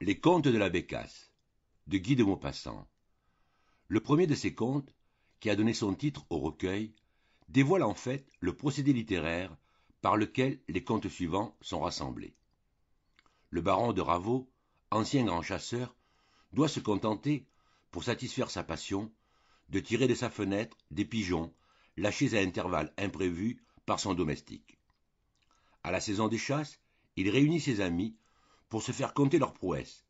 Les contes de la Bécasse, de Guy de Maupassant. Le premier de ces contes, qui a donné son titre au recueil, dévoile en fait le procédé littéraire par lequel les contes suivants sont rassemblés. Le baron de Raveau, ancien grand chasseur, doit se contenter, pour satisfaire sa passion, de tirer de sa fenêtre des pigeons lâchés à intervalles imprévus par son domestique. À la saison des chasses, il réunit ses amis pour se faire compter leurs prouesses.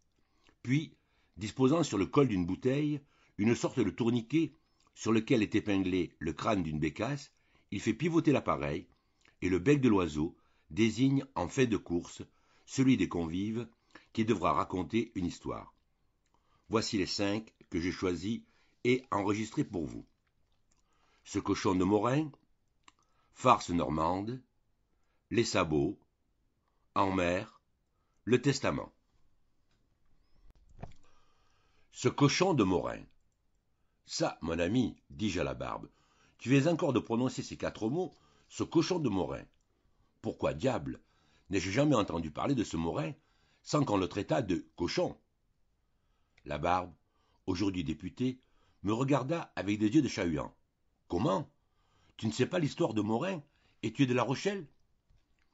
Puis, disposant sur le col d'une bouteille une sorte de tourniquet sur lequel est épinglé le crâne d'une bécasse, il fait pivoter l'appareil, et le bec de l'oiseau désigne en fin de course celui des convives qui devra raconter une histoire. Voici les 5 que j'ai choisis et enregistrés pour vous. Ce cochon de Morin, farce normande, les sabots, en mer, le testament. Ce cochon de Morin. Ça, mon ami, dis-je à la barbe, tu viens encore de prononcer ces 4 mots, ce cochon de Morin. Pourquoi diable n'ai-je jamais entendu parler de ce Morin sans qu'on le traitât de cochon? La barbe, aujourd'hui députée, me regarda avec des yeux de chat-huant. Comment? Tu ne sais pas l'histoire de Morin et tu es de La Rochelle?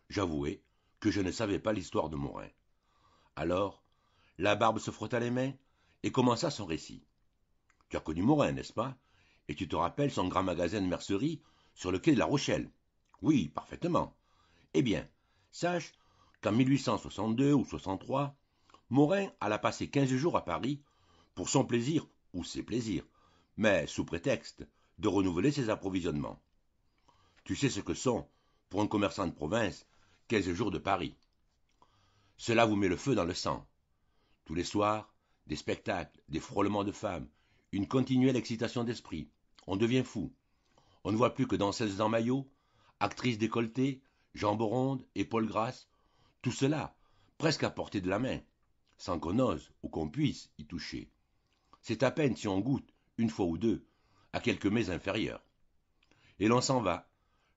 J'avouai que je ne savais pas l'histoire de Morin. Alors, la barbe se frotta les mains et commença son récit. Tu as connu Morin, n'est-ce pas? Et tu te rappelles son grand magasin de mercerie sur le quai de La Rochelle? Oui, parfaitement. Eh bien, sache qu'en 1862 ou 63, Morin alla passer 15 jours à Paris pour son plaisir ou ses plaisirs, mais sous prétexte de renouveler ses approvisionnements. Tu sais ce que sont, pour un commerçant de province, 15 jours de Paris. Cela vous met le feu dans le sang. Tous les soirs, des spectacles, des frôlements de femmes, une continuelle excitation d'esprit. On devient fou. On ne voit plus que danseuses en maillot, actrices décolletées, jambes rondes, épaules grasses, tout cela, presque à portée de la main, sans qu'on ose ou qu'on puisse y toucher. C'est à peine si on goûte, une fois ou deux, à quelques mets inférieurs. Et l'on s'en va,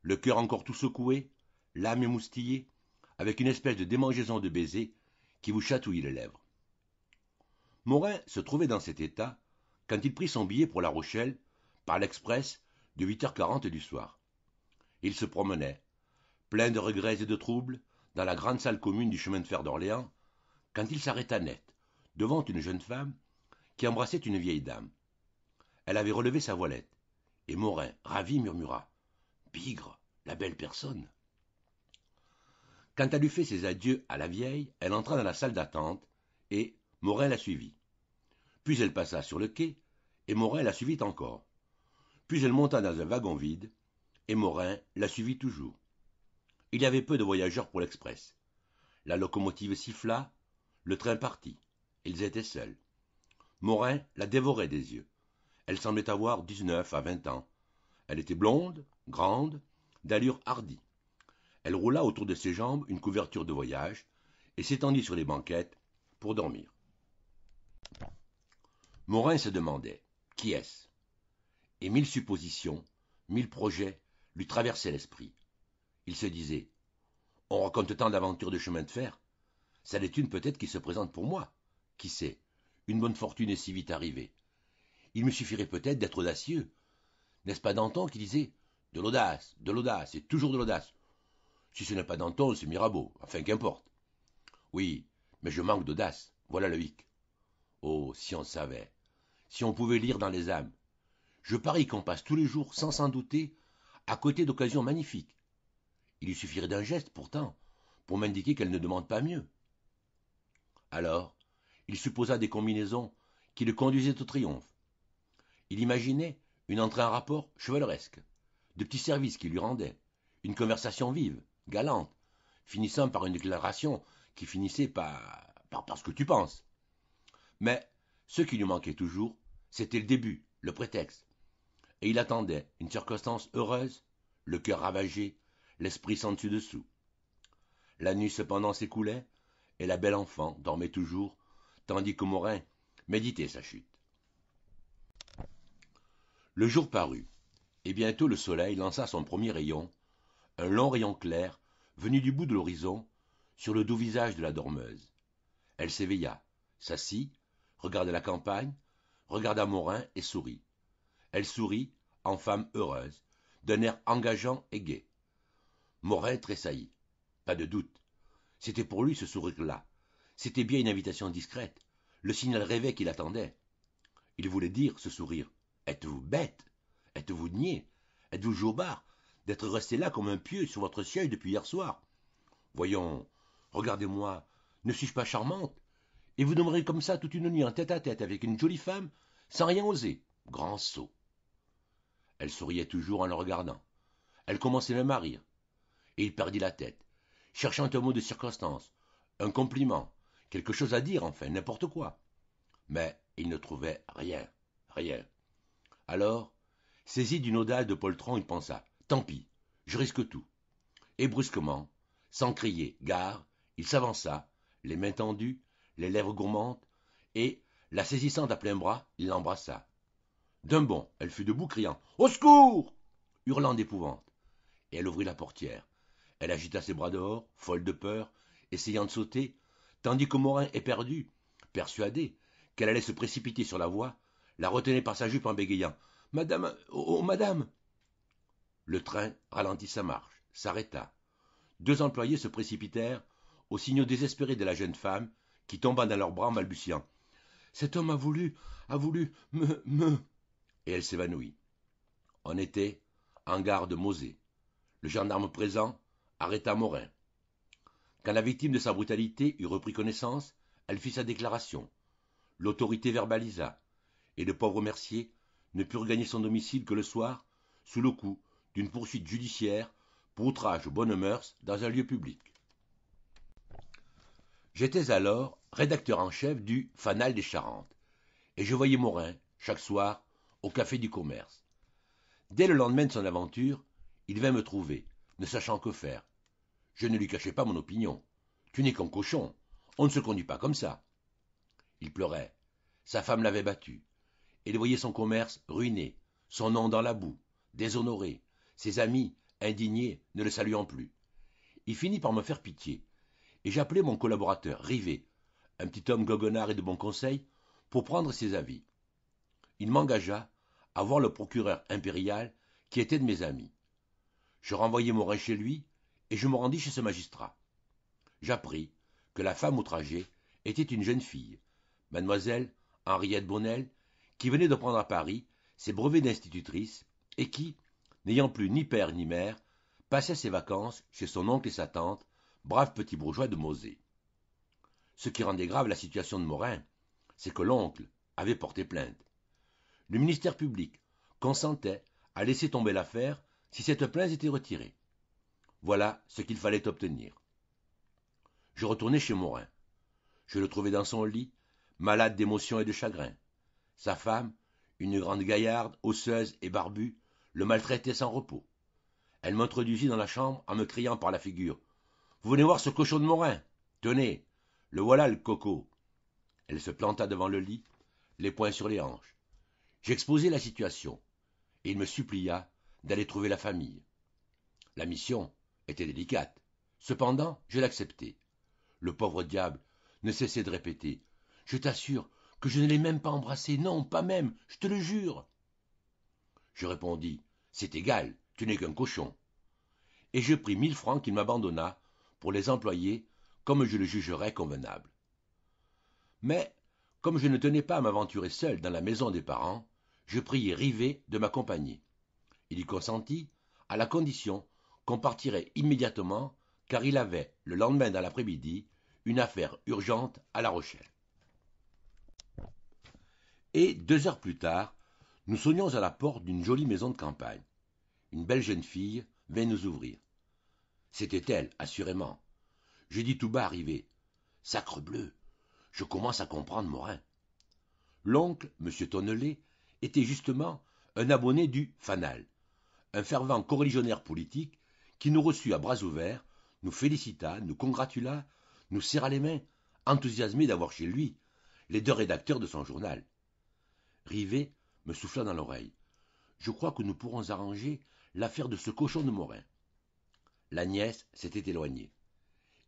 le cœur encore tout secoué, l'âme émoustillée, avec une espèce de démangeaison de baisers qui vous chatouille les lèvres. Morin se trouvait dans cet état quand il prit son billet pour La Rochelle par l'express de 8h40 du soir. Il se promenait, plein de regrets et de troubles, dans la grande salle commune du chemin de fer d'Orléans, quand il s'arrêta net, devant une jeune femme qui embrassait une vieille dame. Elle avait relevé sa voilette, et Morin, ravi, murmura « Bigre, la belle personne !» Quand elle eut fait ses adieux à la vieille, elle entra dans la salle d'attente, et Morin la suivit. Puis elle passa sur le quai, et Morin la suivit encore. Puis elle monta dans un wagon vide, et Morin la suivit toujours. Il y avait peu de voyageurs pour l'express. La locomotive siffla, le train partit. Ils étaient seuls. Morin la dévorait des yeux. Elle semblait avoir 19 à 20 ans. Elle était blonde, grande, d'allure hardie. Elle roula autour de ses jambes une couverture de voyage et s'étendit sur les banquettes pour dormir. Morin se demandait « Qui est-ce ?» Et 1000 suppositions, 1000 projets lui traversaient l'esprit. Il se disait « On raconte tant d'aventures de chemin de fer. Ça l'est une peut-être qui se présente pour moi. Qui sait, une bonne fortune est si vite arrivée. Il me suffirait peut-être d'être audacieux. N'est-ce pas Danton qui disait « De l'audace, et toujours de l'audace. Si ce n'est pas Danton, c'est Mirabeau, enfin qu'importe. Oui, mais je manque d'audace, voilà le hic. Oh, si on savait, si on pouvait lire dans les âmes. Je parie qu'on passe tous les jours, sans s'en douter, à côté d'occasions magnifiques. Il lui suffirait d'un geste, pourtant, pour m'indiquer qu'elle ne demande pas mieux. » Alors, il supposa des combinaisons qui le conduisaient au triomphe. Il imaginait une entrée en rapport chevaleresque, de petits services qu'il lui rendait, une conversation vive, galante, finissant par une déclaration qui finissait par ce que tu penses. Mais ce qui lui manquait toujours, c'était le début, le prétexte. Et il attendait une circonstance heureuse, le cœur ravagé, l'esprit sans dessus-dessous. La nuit cependant s'écoulait, et la belle enfant dormait toujours, tandis que Morin méditait sa chute. Le jour parut, et bientôt le soleil lança son premier rayon, un long rayon clair, venu du bout de l'horizon, sur le doux visage de la dormeuse. Elle s'éveilla, s'assit, regarda la campagne, regarda Morin et sourit. Elle sourit, en femme heureuse, d'un air engageant et gai. Morin tressaillit. Pas de doute. C'était pour lui ce sourire-là. C'était bien une invitation discrète, le signal rêvé qu'il attendait. Il voulait dire, ce sourire, « Êtes-vous bête? Êtes-vous niais? Êtes-vous jobard d'être resté là comme un pieu sur votre siège depuis hier soir? Voyons, regardez-moi, ne suis-je pas charmante? Et vous demeurez comme ça toute une nuit en tête-à-tête avec une jolie femme, sans rien oser. Grand sot. » Elle souriait toujours en le regardant. Elle commençait même à rire. Et il perdit la tête, cherchant un mot de circonstance, un compliment, quelque chose à dire, enfin, n'importe quoi. Mais il ne trouvait rien, rien. Alors, saisi d'une audace de poltron, il pensa, tant pis, je risque tout. Et brusquement, sans crier gare, il s'avança, les mains tendues, les lèvres gourmandes, et, la saisissant à plein bras, il l'embrassa. D'un bond, elle fut debout, criant « Au secours !» hurlant d'épouvante. Et elle ouvrit la portière. Elle agita ses bras dehors, folle de peur, essayant de sauter, tandis que Morin, éperdu, persuadé qu'elle allait se précipiter sur la voie, la retenait par sa jupe en bégayant « Madame, oh, madame !» Le train ralentit sa marche, s'arrêta. Deux employés se précipitèrent aux signaux désespérés de la jeune femme, qui tomba dans leurs bras en balbutiant « Cet homme a voulu, me... » Et elle s'évanouit. On était en gare de Mauzé. Le gendarme présent arrêta Morin. Quand la victime de sa brutalité eut repris connaissance, elle fit sa déclaration. L'autorité verbalisa, et le pauvre Mercier ne put regagner son domicile que le soir, sous le coup d'une poursuite judiciaire pour outrage aux bonnes mœurs dans un lieu public. J'étais alors rédacteur en chef du Fanal des Charentes, et je voyais Morin, chaque soir, au café du commerce. Dès le lendemain de son aventure, il vint me trouver, ne sachant que faire. Je ne lui cachai pas mon opinion. Tu n'es qu'un cochon, on ne se conduit pas comme ça. Il pleurait. Sa femme l'avait battu. Il voyait son commerce ruiné, son nom dans la boue, déshonoré, ses amis, indignés, ne le saluant plus. Il finit par me faire pitié, et j'appelai mon collaborateur, Rivet, un petit homme goguenard et de bon conseil, pour prendre ses avis. Il m'engagea à voir le procureur impérial, qui était de mes amis. Je renvoyai Morin chez lui, et je me rendis chez ce magistrat. J'appris que la femme outragée était une jeune fille, mademoiselle Henriette Bonnel, qui venait de prendre à Paris ses brevets d'institutrice et qui, n'ayant plus ni père ni mère, passait ses vacances chez son oncle et sa tante, braves petits bourgeois de Mauzé. Ce qui rendait grave la situation de Morin, c'est que l'oncle avait porté plainte. Le ministère public consentait à laisser tomber l'affaire si cette plainte était retirée. Voilà ce qu'il fallait obtenir. Je retournai chez Morin. Je le trouvai dans son lit, malade d'émotion et de chagrin. Sa femme, une grande gaillarde, osseuse et barbue, le maltraitait sans repos. Elle m'introduisit dans la chambre en me criant par la figure « Vous venez voir ce cochon de Morin? Tenez, le voilà le coco !» Elle se planta devant le lit, les poings sur les hanches. J'exposai la situation, et il me supplia d'aller trouver la famille. La mission était délicate. Cependant, je l'acceptai. Le pauvre diable ne cessait de répéter « Je t'assure que je ne l'ai même pas embrassé, non, pas même, je te le jure !» Je répondis « C'est égal, tu n'es qu'un cochon. » Et je pris 1000 francs qu'il m'abandonna pour les employer comme je le jugerais convenable. Mais, comme je ne tenais pas à m'aventurer seul dans la maison des parents, je priai Rivet de m'accompagner. Il y consentit, à la condition qu'on partirait immédiatement, car il avait, le lendemain dans l'après-midi, une affaire urgente à La Rochelle. Et 2 heures plus tard, nous sonnions à la porte d'une jolie maison de campagne. Une belle jeune fille vint nous ouvrir. C'était elle, assurément. Je dis tout bas à Rivet « Sacrebleu, je commence à comprendre Morin. » L'oncle, M. Tonnelet, était justement un abonné du Fanal, un fervent coreligionnaire politique qui nous reçut à bras ouverts, nous félicita, nous congratula, nous serra les mains, enthousiasmé d'avoir chez lui les 2 rédacteurs de son journal. Rivet me souffla dans l'oreille. Je crois que nous pourrons arranger l'affaire de ce cochon de Morin. La nièce s'était éloignée,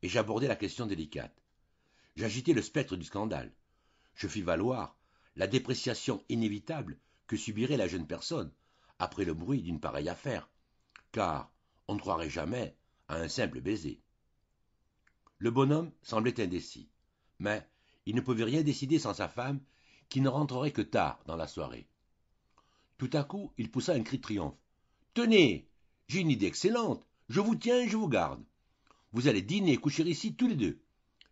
et j'abordai la question délicate. J'agitai le spectre du scandale. Je fis valoir la dépréciation inévitable que subirait la jeune personne après le bruit d'une pareille affaire, car on ne croirait jamais à un simple baiser. Le bonhomme semblait indécis, mais il ne pouvait rien décider sans sa femme, qui ne rentrerait que tard dans la soirée. Tout à coup, il poussa un cri de triomphe. « Tenez, j'ai une idée excellente, je vous tiens et je vous garde. Vous allez dîner et coucher ici tous les deux,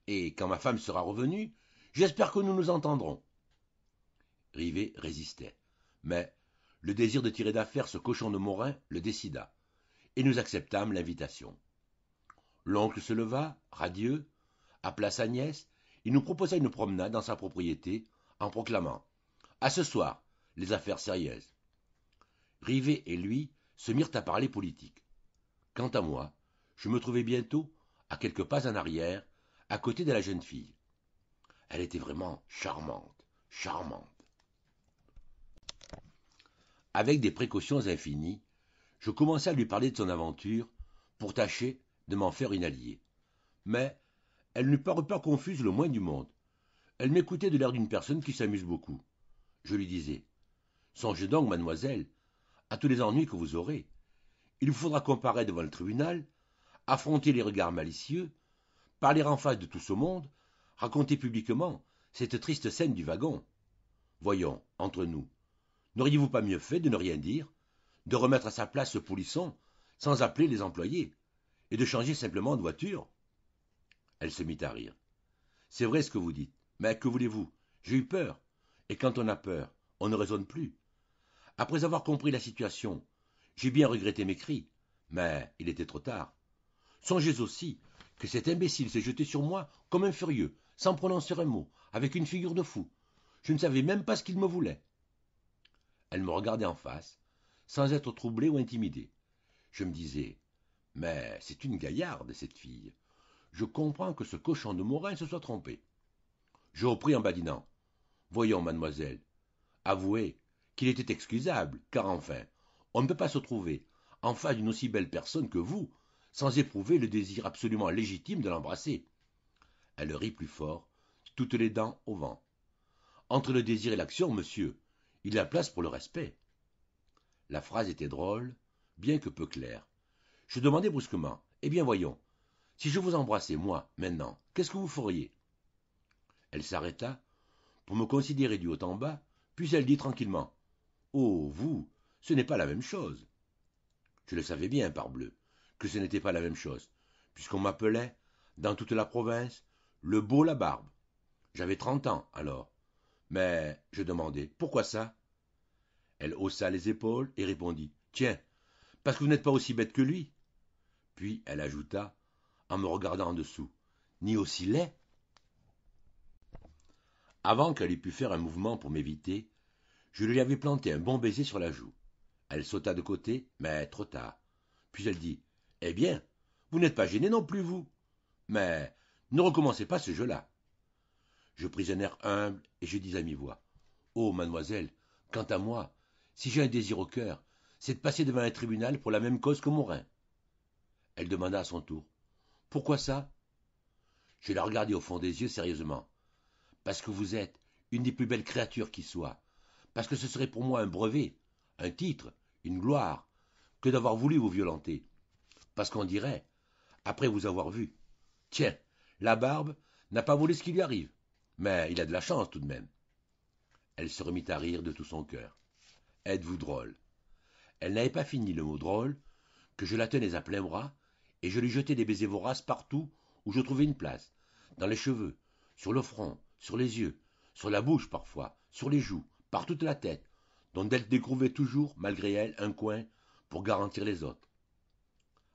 et quand ma femme sera revenue, j'espère que nous nous entendrons. » Rivet résistait, mais le désir de tirer d'affaire ce cochon de Morin le décida, et nous acceptâmes l'invitation. L'oncle se leva, radieux, appela sa nièce, et nous proposa une promenade dans sa propriété, en proclamant « À ce soir, les affaires sérieuses !» Rivet et lui se mirent à parler politique. Quant à moi, je me trouvai bientôt, à quelques pas en arrière, à côté de la jeune fille. Elle était vraiment charmante, charmante. Avec des précautions infinies, je commençai à lui parler de son aventure pour tâcher de m'en faire une alliée. Mais elle ne parut pas confuse le moins du monde. Elle m'écoutait de l'air d'une personne qui s'amuse beaucoup. Je lui disais « Songez donc, mademoiselle, à tous les ennuis que vous aurez. Il vous faudra comparaître devant le tribunal, affronter les regards malicieux, parler en face de tout ce monde, raconter publiquement cette triste scène du wagon. Voyons, entre nous, n'auriez-vous pas mieux fait de ne rien dire, de remettre à sa place ce polisson sans appeler les employés, et de changer simplement de voiture ?» Elle se mit à rire. « C'est vrai ce que vous dites, mais que voulez-vous? J'ai eu peur, et quand on a peur, on ne raisonne plus. Après avoir compris la situation, j'ai bien regretté mes cris, mais il était trop tard. Songez aussi que cet imbécile s'est jeté sur moi comme un furieux, sans prononcer un mot, avec une figure de fou. Je ne savais même pas ce qu'il me voulait. » Elle me regardait en face, sans être troublée ou intimidée. Je me disais, mais c'est une gaillarde, cette fille. Je comprends que ce cochon de Morin se soit trompé. Je repris en badinant. Voyons, mademoiselle, avouez qu'il était excusable, car enfin, on ne peut pas se trouver en face d'une aussi belle personne que vous, sans éprouver le désir absolument légitime de l'embrasser. Elle rit plus fort, toutes les dents au vent. Entre le désir et l'action, monsieur, il y a place pour le respect. La phrase était drôle, bien que peu claire. Je demandai brusquement, eh bien voyons, si je vous embrassais, moi, maintenant, qu'est-ce que vous feriez? Elle s'arrêta pour me considérer du haut en bas, puis elle dit tranquillement, oh, vous, ce n'est pas la même chose. Je le savais bien, parbleu, que ce n'était pas la même chose, puisqu'on m'appelait, dans toute la province, le beau Labarbe. J'avais 30 ans, alors. Mais je demandai, pourquoi ça? Elle haussa les épaules et répondit, tiens, parce que vous n'êtes pas aussi bête que lui. Puis elle ajouta, en me regardant en dessous, ni aussi laid. Avant qu'elle ait pu faire un mouvement pour m'éviter, je lui avais planté un bon baiser sur la joue. Elle sauta de côté, mais trop tard. Puis elle dit, eh bien, vous n'êtes pas gêné non plus, vous. Mais ne recommencez pas ce jeu-là. Je pris un air humble et je dis à mi-voix, oh, mademoiselle, quant à moi, si j'ai un désir au cœur, c'est de passer devant un tribunal pour la même cause que Morin. Elle demanda à son tour, pourquoi ça? Je la regardai au fond des yeux sérieusement. Parce que vous êtes une des plus belles créatures qui soient. Parce que ce serait pour moi un brevet, un titre, une gloire, que d'avoir voulu vous violenter. Parce qu'on dirait, après vous avoir vu, tiens, Labarbe n'a pas volé ce qui lui arrive, mais il a de la chance tout de même. Elle se remit à rire de tout son cœur. Êtes-vous drôle? Elle n'avait pas fini le mot drôle, que je la tenais à plein bras, et je lui jetai des baisers voraces partout où je trouvais une place, dans les cheveux, sur le front, sur les yeux, sur la bouche parfois, sur les joues, par toute la tête, dont elle découvrait toujours, malgré elle, un coin pour garantir les autres.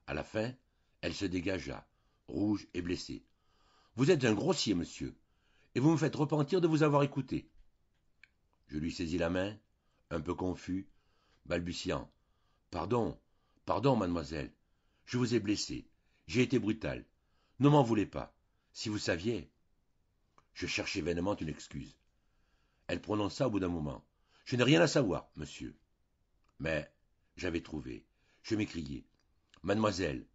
À la fin, elle se dégagea, rouge et blessée. Vous êtes un grossier, monsieur, et vous me faites repentir de vous avoir écouté. Je lui saisis la main, un peu confus, balbutiant. Pardon, pardon, mademoiselle, je vous ai blessé, j'ai été brutal. Ne m'en voulez pas. Si vous saviez. Je cherchai vainement une excuse. Elle prononça au bout d'un moment. Je n'ai rien à savoir, monsieur. Mais j'avais trouvé. Je m'écriai. Mademoiselle,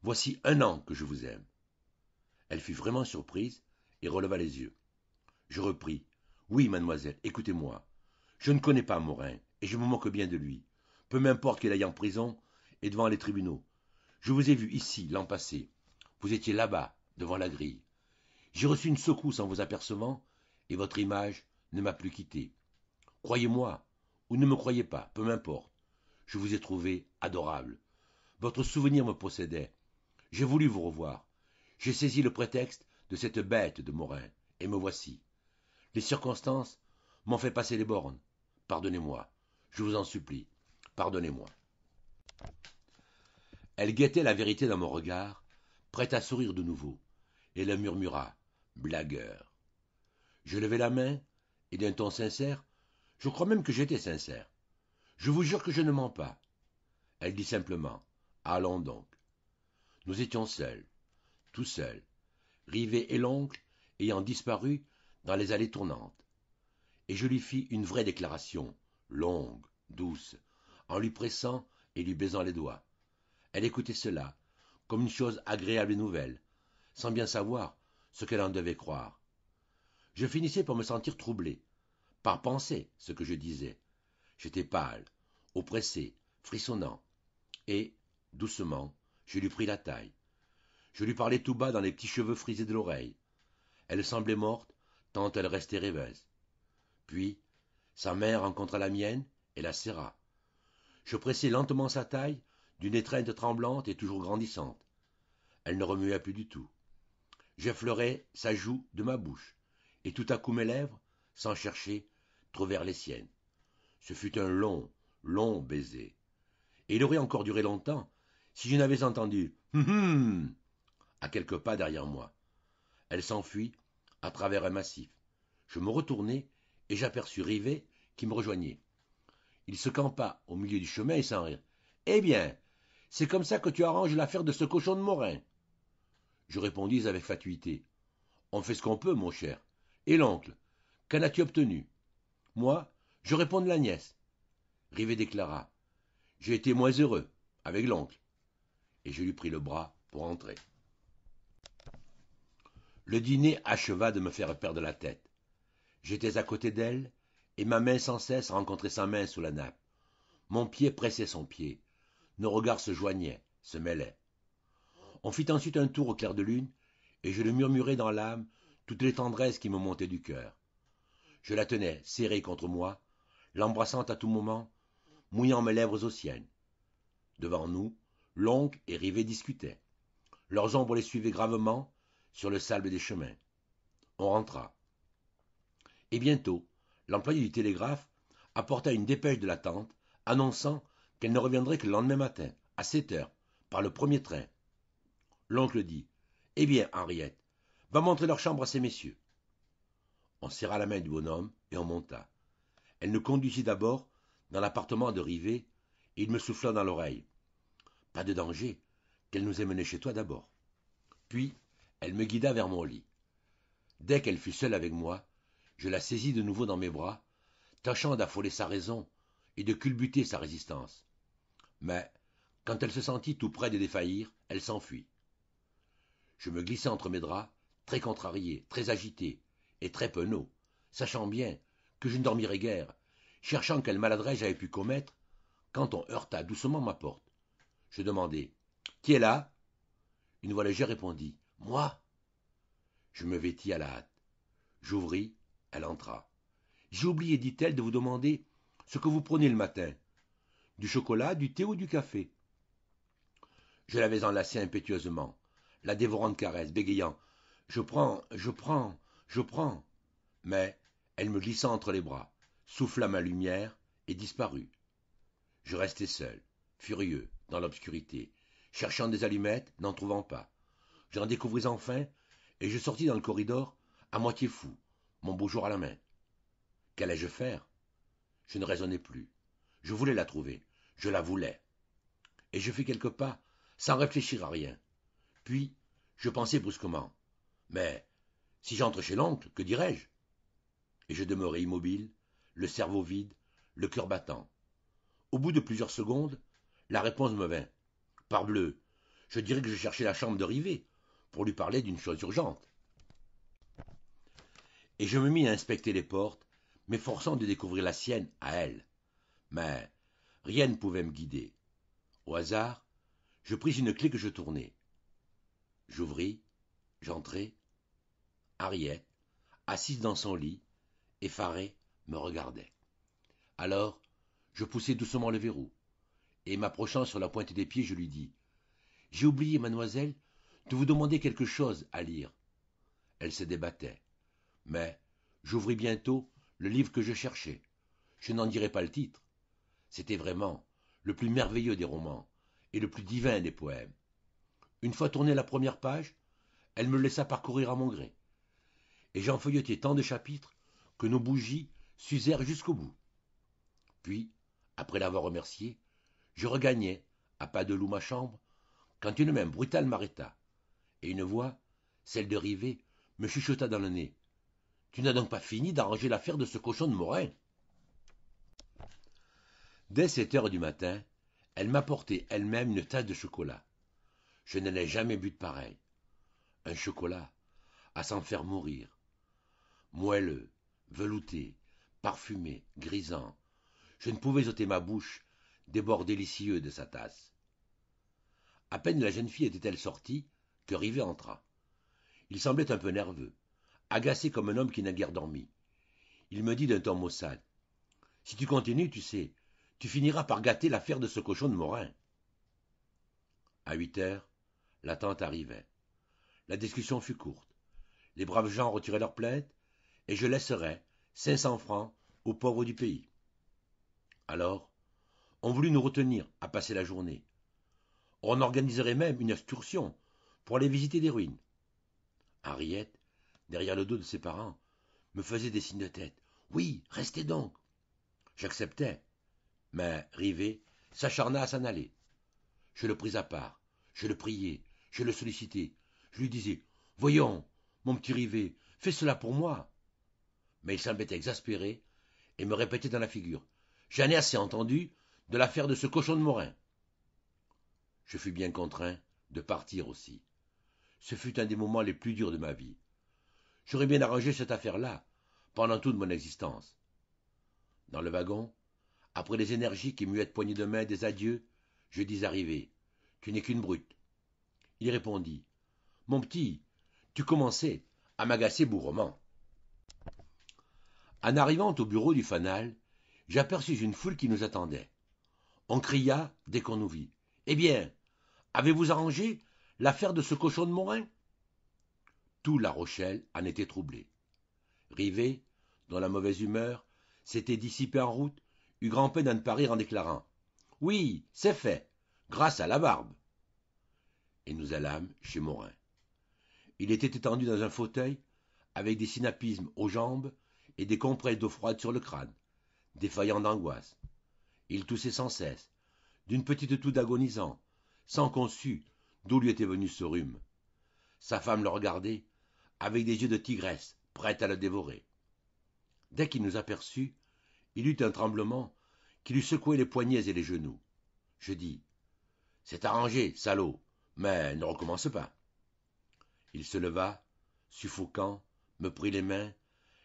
voici 1 an que je vous aime. Elle fut vraiment surprise et releva les yeux. Je repris. Oui, mademoiselle, écoutez-moi. Je ne connais pas Morin, et je me moque bien de lui. Peu m'importe qu'il aille en prison et devant les tribunaux. Je vous ai vu ici, l'an passé. Vous étiez là-bas, devant la grille. J'ai reçu une secousse en vous apercevant, et votre image ne m'a plus quitté. Croyez-moi, ou ne me croyez pas, peu m'importe. Je vous ai trouvé adorable. Votre souvenir me possédait. J'ai voulu vous revoir. J'ai saisi le prétexte de cette bête de Morin, et me voici. Les circonstances m'ont fait passer les bornes. Pardonnez-moi, je vous en supplie, pardonnez-moi. Elle guettait la vérité dans mon regard, prête à sourire de nouveau, et elle murmura, blagueur. Je levai la main, et d'un ton sincère, je crois même que j'étais sincère. Je vous jure que je ne mens pas. Elle dit simplement, allons donc. Nous étions seuls, tout seuls, Rivet et l'oncle ayant disparu dans les allées tournantes. Et je lui fis une vraie déclaration, longue, douce, en lui pressant et lui baisant les doigts. Elle écoutait cela, comme une chose agréable et nouvelle, sans bien savoir ce qu'elle en devait croire. Je finissais par me sentir troublé, par penser ce que je disais. J'étais pâle, oppressé, frissonnant, et, doucement, je lui pris la taille. Je lui parlais tout bas dans les petits cheveux frisés de l'oreille. Elle semblait morte, tant elle restait rêveuse. Puis, sa main rencontra la mienne et la serra. Je pressai lentement sa taille, d'une étreinte tremblante et toujours grandissante. Elle ne remuait plus du tout. J'effleurai sa joue de ma bouche, et tout à coup mes lèvres, sans chercher, trouvèrent les siennes. Ce fut un long, long baiser. Et il aurait encore duré longtemps si je n'avais entendu hum à quelques pas derrière moi. Elle s'enfuit à travers un massif. Je me retournai et j'aperçus Rivet qui me rejoignait. Il se campa au milieu du chemin et sans rire. Eh bien, c'est comme ça que tu arranges l'affaire de ce cochon de Morin. Je répondis avec fatuité. On fait ce qu'on peut, mon cher. Et l'oncle, qu'en as-tu obtenu? Moi, je réponds de la nièce. Rivet déclara. J'ai été moins heureux, avec l'oncle. Et je lui pris le bras pour entrer. Le dîner acheva de me faire perdre la tête. J'étais à côté d'elle, et ma main sans cesse rencontrait sa main sous la nappe. Mon pied pressait son pied. Nos regards se joignaient, se mêlaient. On fit ensuite un tour au clair de lune, et je lui murmurai dans l'âme toutes les tendresses qui me montaient du cœur. Je la tenais serrée contre moi, l'embrassant à tout moment, mouillant mes lèvres aux siennes. Devant nous, l'oncle et Rivet discutaient. Leurs ombres les suivaient gravement sur le sable des chemins. On rentra. Et bientôt, l'employé du télégraphe apporta une dépêche de la tante, annonçant qu'elle ne reviendrait que le lendemain matin, à 7 heures, par le premier train. L'oncle dit « Eh bien, Henriette, va montrer leur chambre à ces messieurs. » On serra la main du bonhomme et on monta. Elle nous conduisit d'abord dans l'appartement de Rivet et il me souffla dans l'oreille. Pas de danger, qu'elle nous ait menés chez toi d'abord. Puis, elle me guida vers mon lit. Dès qu'elle fut seule avec moi, je la saisis de nouveau dans mes bras, tâchant d'affoler sa raison et de culbuter sa résistance. Mais, quand elle se sentit tout près de défaillir, elle s'enfuit. Je me glissai entre mes draps, très contrarié, très agité, et très penaud, sachant bien que je ne dormirais guère, cherchant quelle maladresse j'avais pu commettre, quand on heurta doucement ma porte. Je demandai « Qui est là ?» Une voix légère répondit « Moi !» Je me vêtis à la hâte. J'ouvris, elle entra. « J'ai oublié, dit-elle, de vous demander ce que vous prenez le matin. Du chocolat, du thé ou du café ?» Je l'avais enlacée impétueusement, la dévorant de caresses, bégayant « Je prends, je prends, je prends !» Mais elle me glissa entre les bras, souffla ma lumière et disparut. Je restai seul, furieux, dans l'obscurité, cherchant des allumettes, n'en trouvant pas. J'en découvris enfin, et je sortis dans le corridor, à moitié fou, mon beau jour à la main. Qu'allais-je faire? Je ne raisonnais plus. Je voulais la trouver, je la voulais. Et je fis quelques pas, sans réfléchir à rien. Puis, je pensai brusquement. Mais, si j'entre chez l'oncle, que dirais-je? Et je demeurai immobile, le cerveau vide, le cœur battant. Au bout de plusieurs secondes, la réponse me vint. Parbleu, je dirais que je cherchais la chambre de Rivet, pour lui parler d'une chose urgente. et je me mis à inspecter les portes, m'efforçant de découvrir la sienne à elle. Mais rien ne pouvait me guider. Au hasard, je pris une clé que je tournai. J'ouvris, j'entrai. Harriet, assise dans son lit, effarée, me regardait. Alors, je poussai doucement le verrou, et m'approchant sur la pointe des pieds, je lui dis « J'ai oublié, mademoiselle, de vous demander quelque chose à lire. » Elle se débattait. Mais j'ouvris bientôt le livre que je cherchais. Je n'en dirai pas le titre. C'était vraiment le plus merveilleux des romans et le plus divin des poèmes. Une fois tournée la première page, elle me laissa parcourir à mon gré, et j'en feuilletai tant de chapitres que nos bougies s'usèrent jusqu'au bout. Puis, après l'avoir remerciée, je regagnai, à pas de loup, ma chambre, quand une main brutale m'arrêta, et une voix, celle de Rivet, me chuchota dans le nez. « Tu n'as donc pas fini d'arranger l'affaire de ce cochon de Morin ?» Dès 7 heures du matin, elle m'apportait elle-même une tasse de chocolat. Je n'en ai jamais bu de pareil. Un chocolat à s'en faire mourir. Moelleux, velouté, parfumé, grisant, je ne pouvais ôter ma bouche des bords délicieux de sa tasse. À peine la jeune fille était-elle sortie que Rivet entra. Il semblait un peu nerveux, agacé comme un homme qui n'a guère dormi. Il me dit d'un ton maussade : « Si tu continues, tu sais, tu finiras par gâter l'affaire de ce cochon de Morin. » À 8 heures, la tante arrivait. La discussion fut courte. Les braves gens retiraient leur plainte, et je laisserais 500 francs aux pauvres du pays. Alors, on voulut nous retenir à passer la journée. On organiserait même une excursion pour aller visiter des ruines. Harriet, derrière le dos de ses parents, me faisait des signes de tête. « Oui, restez donc !» J'acceptais, mais Rivet s'acharna à s'en aller. Je le pris à part, je le priai, je le sollicitai. Je lui disais : « Voyons, mon petit Rivet, fais cela pour moi. » Mais il semblait exaspéré et me répétait dans la figure : « J'en ai assez entendu de l'affaire de ce cochon de Morin. » Je fus bien contraint de partir aussi. Ce fut un des moments les plus durs de ma vie. J'aurais bien arrangé cette affaire-là pendant toute mon existence. Dans le wagon, après les énergiques et muettes poignées de main des adieux, je dis à Rivet : « Tu n'es qu'une brute. » Il répondit : « Mon petit, tu commençais à m'agacer bougrement. » En arrivant au bureau du fanal, j'aperçus une foule qui nous attendait. On cria dès qu'on nous vit : « Eh bien, avez-vous arrangé l'affaire de ce cochon de Morin ?» Tout La Rochelle en était troublé. Rivet, dont la mauvaise humeur s'était dissipée en route, eut grand-peine à ne pas rire en déclarant : « Oui, c'est fait, grâce à la barbe. » Et nous allâmes chez Morin. Il était étendu dans un fauteuil, avec des sinapismes aux jambes et des compresses d'eau froide sur le crâne, défaillant d'angoisse. Il toussait sans cesse, d'une petite toux d'agonisant, sans qu'on sût d'où lui était venu ce rhume. Sa femme le regardait, avec des yeux de tigresse, prête à le dévorer. Dès qu'il nous aperçut, il eut un tremblement qui lui secouait les poignets et les genoux. Je dis : « C'est arrangé, salaud, mais ne recommence pas. » Il se leva, suffocant, me prit les mains,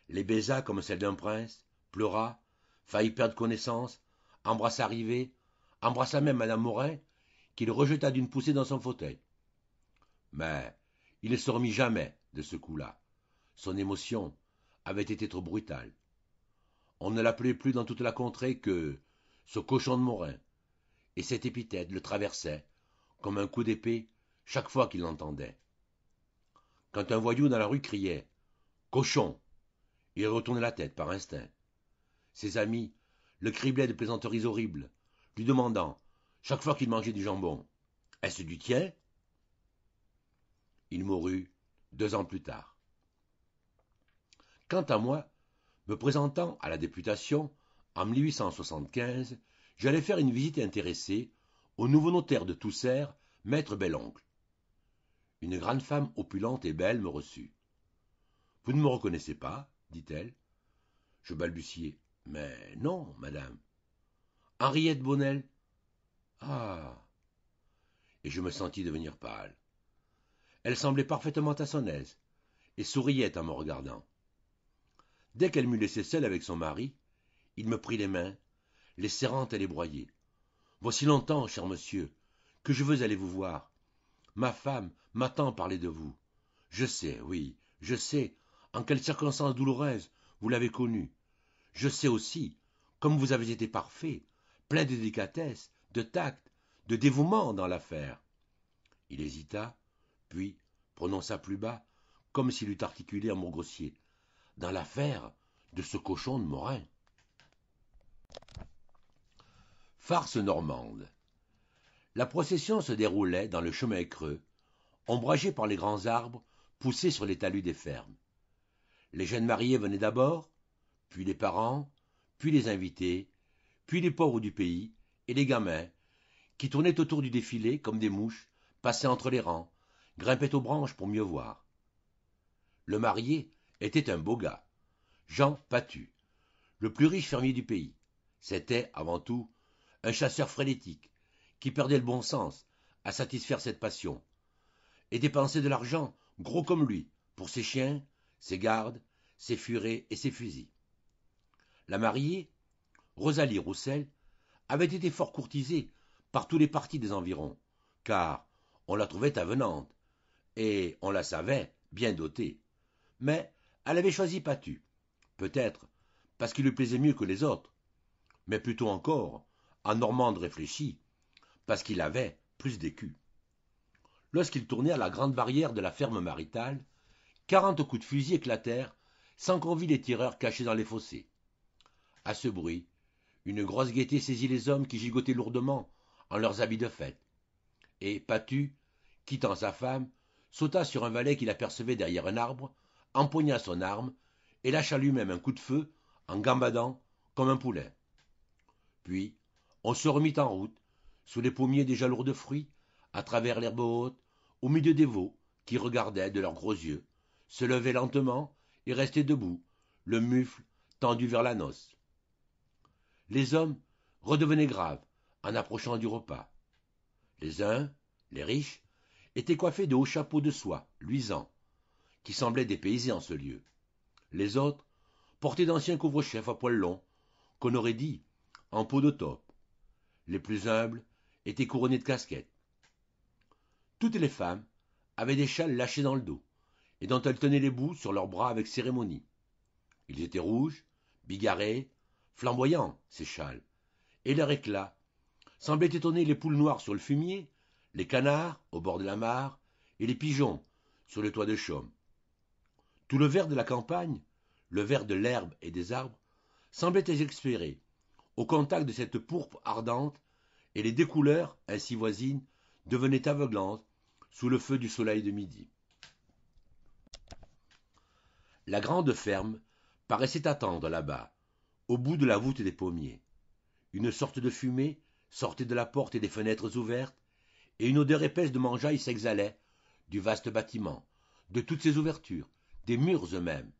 les baisa comme celles d'un prince, pleura, faillit perdre connaissance, embrassa Rivet, embrassa même madame Morin, qu'il rejeta d'une poussée dans son fauteuil. Mais il ne se remit jamais de ce coup-là. Son émotion avait été trop brutale. On ne l'appelait plus dans toute la contrée que ce cochon de Morin, et cette épithète le traversait comme un coup d'épée chaque fois qu'il l'entendait. Quand un voyou dans la rue criait « Cochon !», il retournait la tête par instinct. Ses amis le criblaient de plaisanteries horribles, lui demandant, chaque fois qu'il mangeait du jambon : « Est-ce du tien ?» Il mourut 2 ans plus tard. Quant à moi, me présentant à la députation, en 1875, j'allais faire une visite intéressée au nouveau notaire de Tousserre, maître Belloncle. Une grande femme opulente et belle me reçut. « Vous ne me reconnaissez pas ?» dit-elle. Je balbutiai. « Mais non, madame. »« Henriette Bonnel ?»« Ah !» Et je me sentis devenir pâle. Elle semblait parfaitement à son aise et souriait en me regardant. Dès qu'elle m'eut laissé seule avec son mari, il me prit les mains, les serrant et les broyait. Voici longtemps, cher monsieur, que je veux aller vous voir. Ma femme m'a tant parlé de vous. Je sais, oui, je sais, en quelles circonstances douloureuses vous l'avez connu. Je sais aussi, comme vous avez été parfait, plein de délicatesse, de tact, de dévouement dans l'affaire. Il hésita, puis prononça plus bas, comme s'il eût articulé un mot grossier. Dans l'affaire de ce cochon de Morin. Farce normande. La procession se déroulait dans le chemin creux, ombragé par les grands arbres poussés sur les talus des fermes. Les jeunes mariés venaient d'abord, puis les parents, puis les invités, puis les pauvres du pays et les gamins, qui tournaient autour du défilé comme des mouches, passaient entre les rangs, grimpaient aux branches pour mieux voir. Le marié était un beau gars, Jean Patu, le plus riche fermier du pays. C'était, avant tout, un chasseur frénétique, qui perdait le bon sens à satisfaire cette passion, et dépensait de l'argent, gros comme lui, pour ses chiens, ses gardes, ses furets et ses fusils. La mariée, Rosalie Roussel, avait été fort courtisée par tous les partis des environs, car on la trouvait avenante, et on la savait bien dotée. Mais elle avait choisi Patu, peut-être parce qu'il lui plaisait mieux que les autres, mais plutôt encore, en Normande réfléchie, parce qu'il avait plus d'écus. Lorsqu'il tournait à la grande barrière de la ferme maritale, 40 coups de fusil éclatèrent sans qu'on vît les tireurs cachés dans les fossés. À ce bruit, une grosse gaieté saisit les hommes qui gigotaient lourdement en leurs habits de fête. Et Patu, quittant sa femme, sauta sur un valet qu'il apercevait derrière un arbre, empoigna son arme et lâcha lui-même un coup de feu en gambadant comme un poulet. Puis, on se remit en route, sous les pommiers déjà lourds de fruits, à travers l'herbe haute, au milieu des veaux qui regardaient de leurs gros yeux, se levaient lentement et restaient debout, le mufle tendu vers la noce. Les hommes redevenaient graves en approchant du repas. Les uns, les riches, étaient coiffés de hauts chapeaux de soie, luisants, qui semblaient dépaysés en ce lieu. Les autres portaient d'anciens couvre-chefs à poils longs, qu'on aurait dit en peau de taupe. Les plus humbles étaient couronnés de casquettes. Toutes les femmes avaient des châles lâchés dans le dos, et dont elles tenaient les bouts sur leurs bras avec cérémonie. Ils étaient rouges, bigarrés, flamboyants, ces châles, et leur éclat semblait étonner les poules noires sur le fumier, les canards au bord de la mare, et les pigeons sur le toit de chaume. Tout le vert de la campagne, le vert de l'herbe et des arbres, semblait expirer au contact de cette pourpre ardente, et les découleurs, ainsi voisines, devenaient aveuglantes sous le feu du soleil de midi. La grande ferme paraissait attendre là-bas, au bout de la voûte des pommiers. Une sorte de fumée sortait de la porte et des fenêtres ouvertes, et une odeur épaisse de mangeaille s'exhalait du vaste bâtiment, de toutes ses ouvertures, des murs eux-mêmes.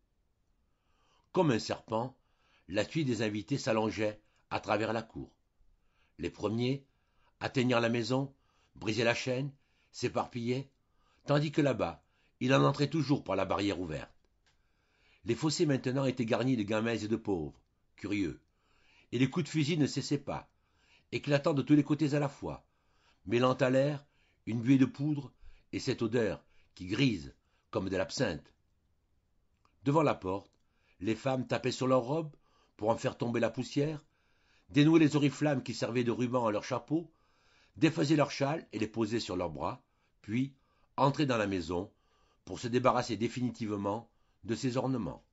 Comme un serpent, la suite des invités s'allongeait à travers la cour. Les premiers, atteignant la maison, brisaient la chaîne, s'éparpillaient, tandis que là-bas, il en entrait toujours par la barrière ouverte. Les fossés maintenant étaient garnis de gamins et de pauvres, curieux, et les coups de fusil ne cessaient pas, éclatant de tous les côtés à la fois, mêlant à l'air une buée de poudre et cette odeur qui grise comme de l'absinthe. Devant la porte, les femmes tapaient sur leurs robes pour en faire tomber la poussière, dénouaient les oriflammes qui servaient de rubans à leurs chapeaux, défaisaient leurs châles et les posaient sur leurs bras, puis entraient dans la maison pour se débarrasser définitivement de ces ornements.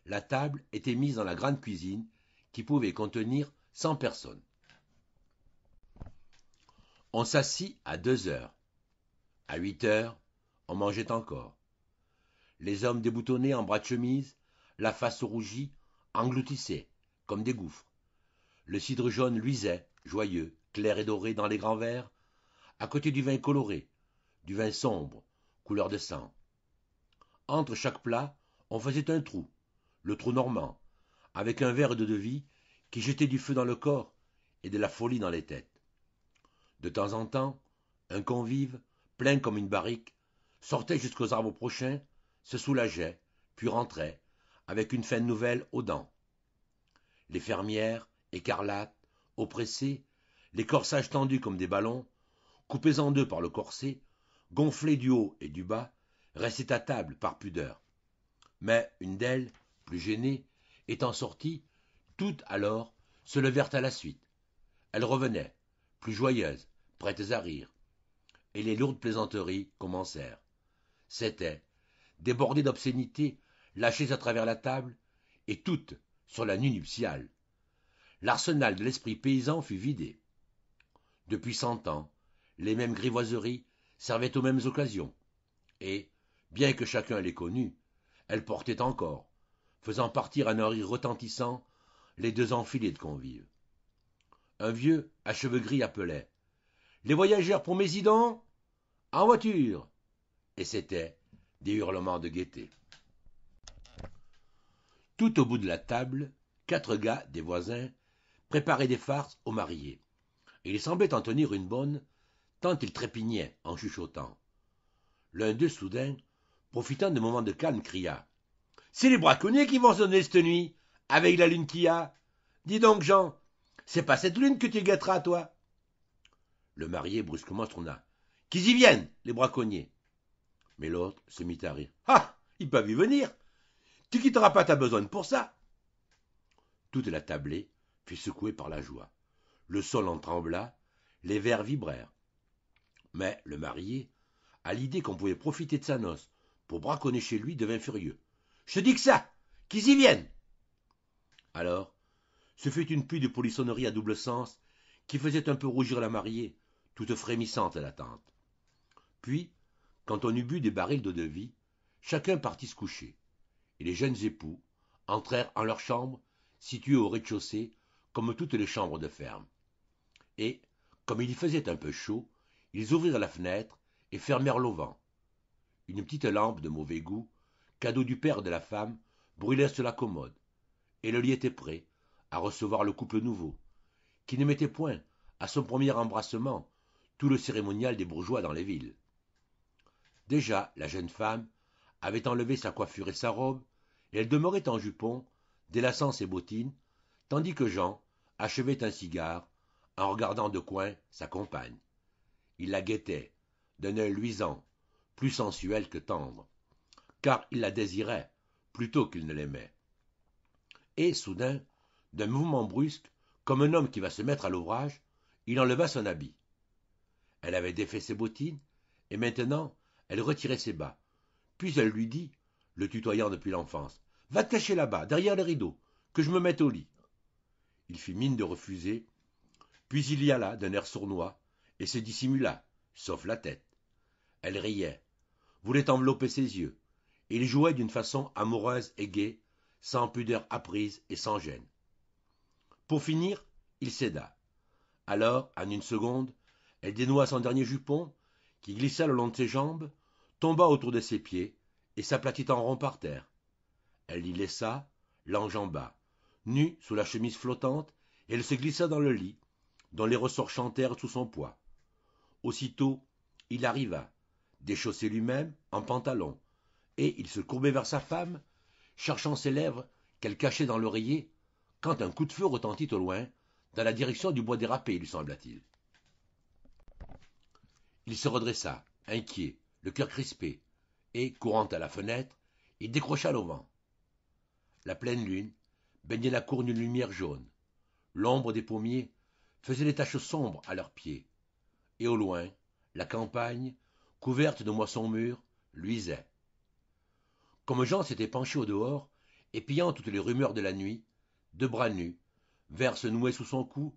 La table était mise dans la grande cuisine qui pouvait contenir 100 personnes. On s'assit à 2 heures. À 8 heures, on mangeait encore. Les hommes déboutonnés en bras de chemise, la face rougie, engloutissaient, comme des gouffres. Le cidre jaune luisait, joyeux, clair et doré dans les grands verres, à côté du vin coloré, du vin sombre, couleur de sang. Entre chaque plat, on faisait un trou, le trou normand, avec un verre d'eau-de-vie qui jetait du feu dans le corps et de la folie dans les têtes. De temps en temps, un convive, plein comme une barrique, sortait jusqu'aux arbres prochains, se soulageait, puis rentrait, avec une fin nouvelle aux dents. Les fermières, écarlates, oppressées, les corsages tendus comme des ballons, coupés en deux par le corset, gonflés du haut et du bas, restaient à table par pudeur. Mais une d'elles, plus gênée, étant sortie, toutes alors se levèrent à la suite. Elles revenaient, plus joyeuses, prêtes à rire. Et les lourdes plaisanteries commencèrent. C'étaient, débordées d'obscénités, lâchées à travers la table, et toutes sur la nuit nuptiale. L'arsenal de l'esprit paysan fut vidé. Depuis 100 ans, les mêmes grivoiseries servaient aux mêmes occasions, et, bien que chacun les connût, elles portaient encore, faisant partir à un rire retentissant les deux enfilées de convives. Un vieux à cheveux gris appelait « Les voyageurs pour Mésidon ? En voiture !» Et c'étaient des hurlements de gaieté. Tout au bout de la table, 4 gars, des voisins, préparaient des farces aux mariés. Et ils semblaient en tenir une bonne, tant ils trépignaient en chuchotant. L'un d'eux, soudain, profitant d'un moment de calme, cria « C'est les braconniers qui vont sonner cette nuit, avec la lune qu'il y a. Dis donc, Jean, c'est pas cette lune que tu guetteras, toi ?» Le marié brusquement se tourna. « Qu'ils y viennent, les braconniers !» Mais l'autre se mit à rire. « Ah, ils peuvent y venir. Tu quitteras pas ta besogne pour ça. » Toute la tablée fut secouée par la joie. Le sol en trembla, les verres vibrèrent. Mais le marié, à l'idée qu'on pouvait profiter de sa noce pour braconner chez lui, devint furieux. « Je te dis que ça, qu'ils y viennent !» Alors, ce fut une pluie de polissonneries à double sens qui faisait un peu rougir la mariée, toute frémissante à l'attente. Puis, quand on eut bu des barils d'eau-de-vie, chacun partit se coucher, et les jeunes époux entrèrent en leur chambre, située au rez-de-chaussée, comme toutes les chambres de ferme. Et, comme il y faisait un peu chaud, ils ouvrirent la fenêtre et fermèrent l'auvent. Une petite lampe de mauvais goût, cadeau du père de la femme, brûlait sur la commode, et le lit était prêt à recevoir le couple nouveau, qui ne mettait point, à son premier embrassement, tout le cérémonial des bourgeois dans les villes. Déjà, la jeune femme avait enlevé sa coiffure et sa robe, et elle demeurait en jupon, délaçant ses bottines, tandis que Jean achevait un cigare, en regardant de coin sa compagne. Il la guettait, d'un œil luisant, plus sensuel que tendre, car il la désirait plutôt qu'il ne l'aimait. Et, soudain, d'un mouvement brusque, comme un homme qui va se mettre à l'ouvrage, il enleva son habit. Elle avait défait ses bottines, et maintenant elle retirait ses bas. Puis elle lui dit, le tutoyant depuis l'enfance, « Va te cacher là-bas, derrière les rideaux, que je me mette au lit. » Il fit mine de refuser, puis il y alla d'un air sournois, et se dissimula, sauf la tête. Elle riait, voulait envelopper ses yeux, et il jouait d'une façon amoureuse et gaie, sans pudeur apprise et sans gêne. Pour finir, il céda. Alors, en une seconde, elle dénoua son dernier jupon, qui glissa le long de ses jambes, tomba autour de ses pieds, et s'aplatit en rond par terre. Elle l'y laissa, l'enjamba, nue sous la chemise flottante, et elle se glissa dans le lit, dont les ressorts chantèrent sous son poids. Aussitôt, il arriva, déchaussé lui-même, en pantalon, et il se courbait vers sa femme, cherchant ses lèvres qu'elle cachait dans l'oreiller, quand un coup de feu retentit au loin, dans la direction du bois dérapé, lui sembla-t-il. Il se redressa, inquiet, le cœur crispé, et, courant à la fenêtre, il décrocha l'auvent. La pleine lune baignait la cour d'une lumière jaune. L'ombre des pommiers faisait des taches sombres à leurs pieds, et au loin, la campagne, couverte de moissons mûres, luisait. Comme Jean s'était penché au dehors, épiant toutes les rumeurs de la nuit, deux bras nus, vers se nouaient sous son cou,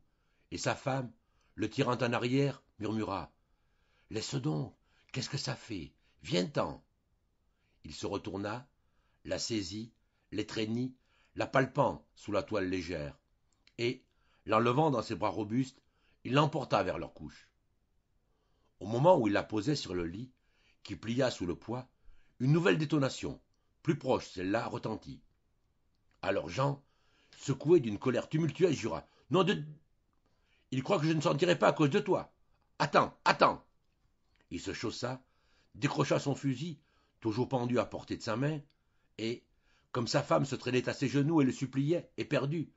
et sa femme, le tirant en arrière, murmura « Laisse donc, qu'est-ce que ça fait? Viens-t'en !» Il se retourna, la saisit, l'étreignit, la palpant sous la toile légère, et, l'enlevant dans ses bras robustes, il l'emporta vers leur couche. Au moment où il la posait sur le lit, qui plia sous le poids, une nouvelle détonation, plus proche celle-là, retentit. Alors Jean, secoué d'une colère tumultueuse, jura « Nom de... Il croit que je ne sentirai pas à cause de toi. Attends, attends !» Il se chaussa, décrocha son fusil, toujours pendu à portée de sa main, et, Comme sa femme se traînait à ses genoux et le suppliait, éperdu,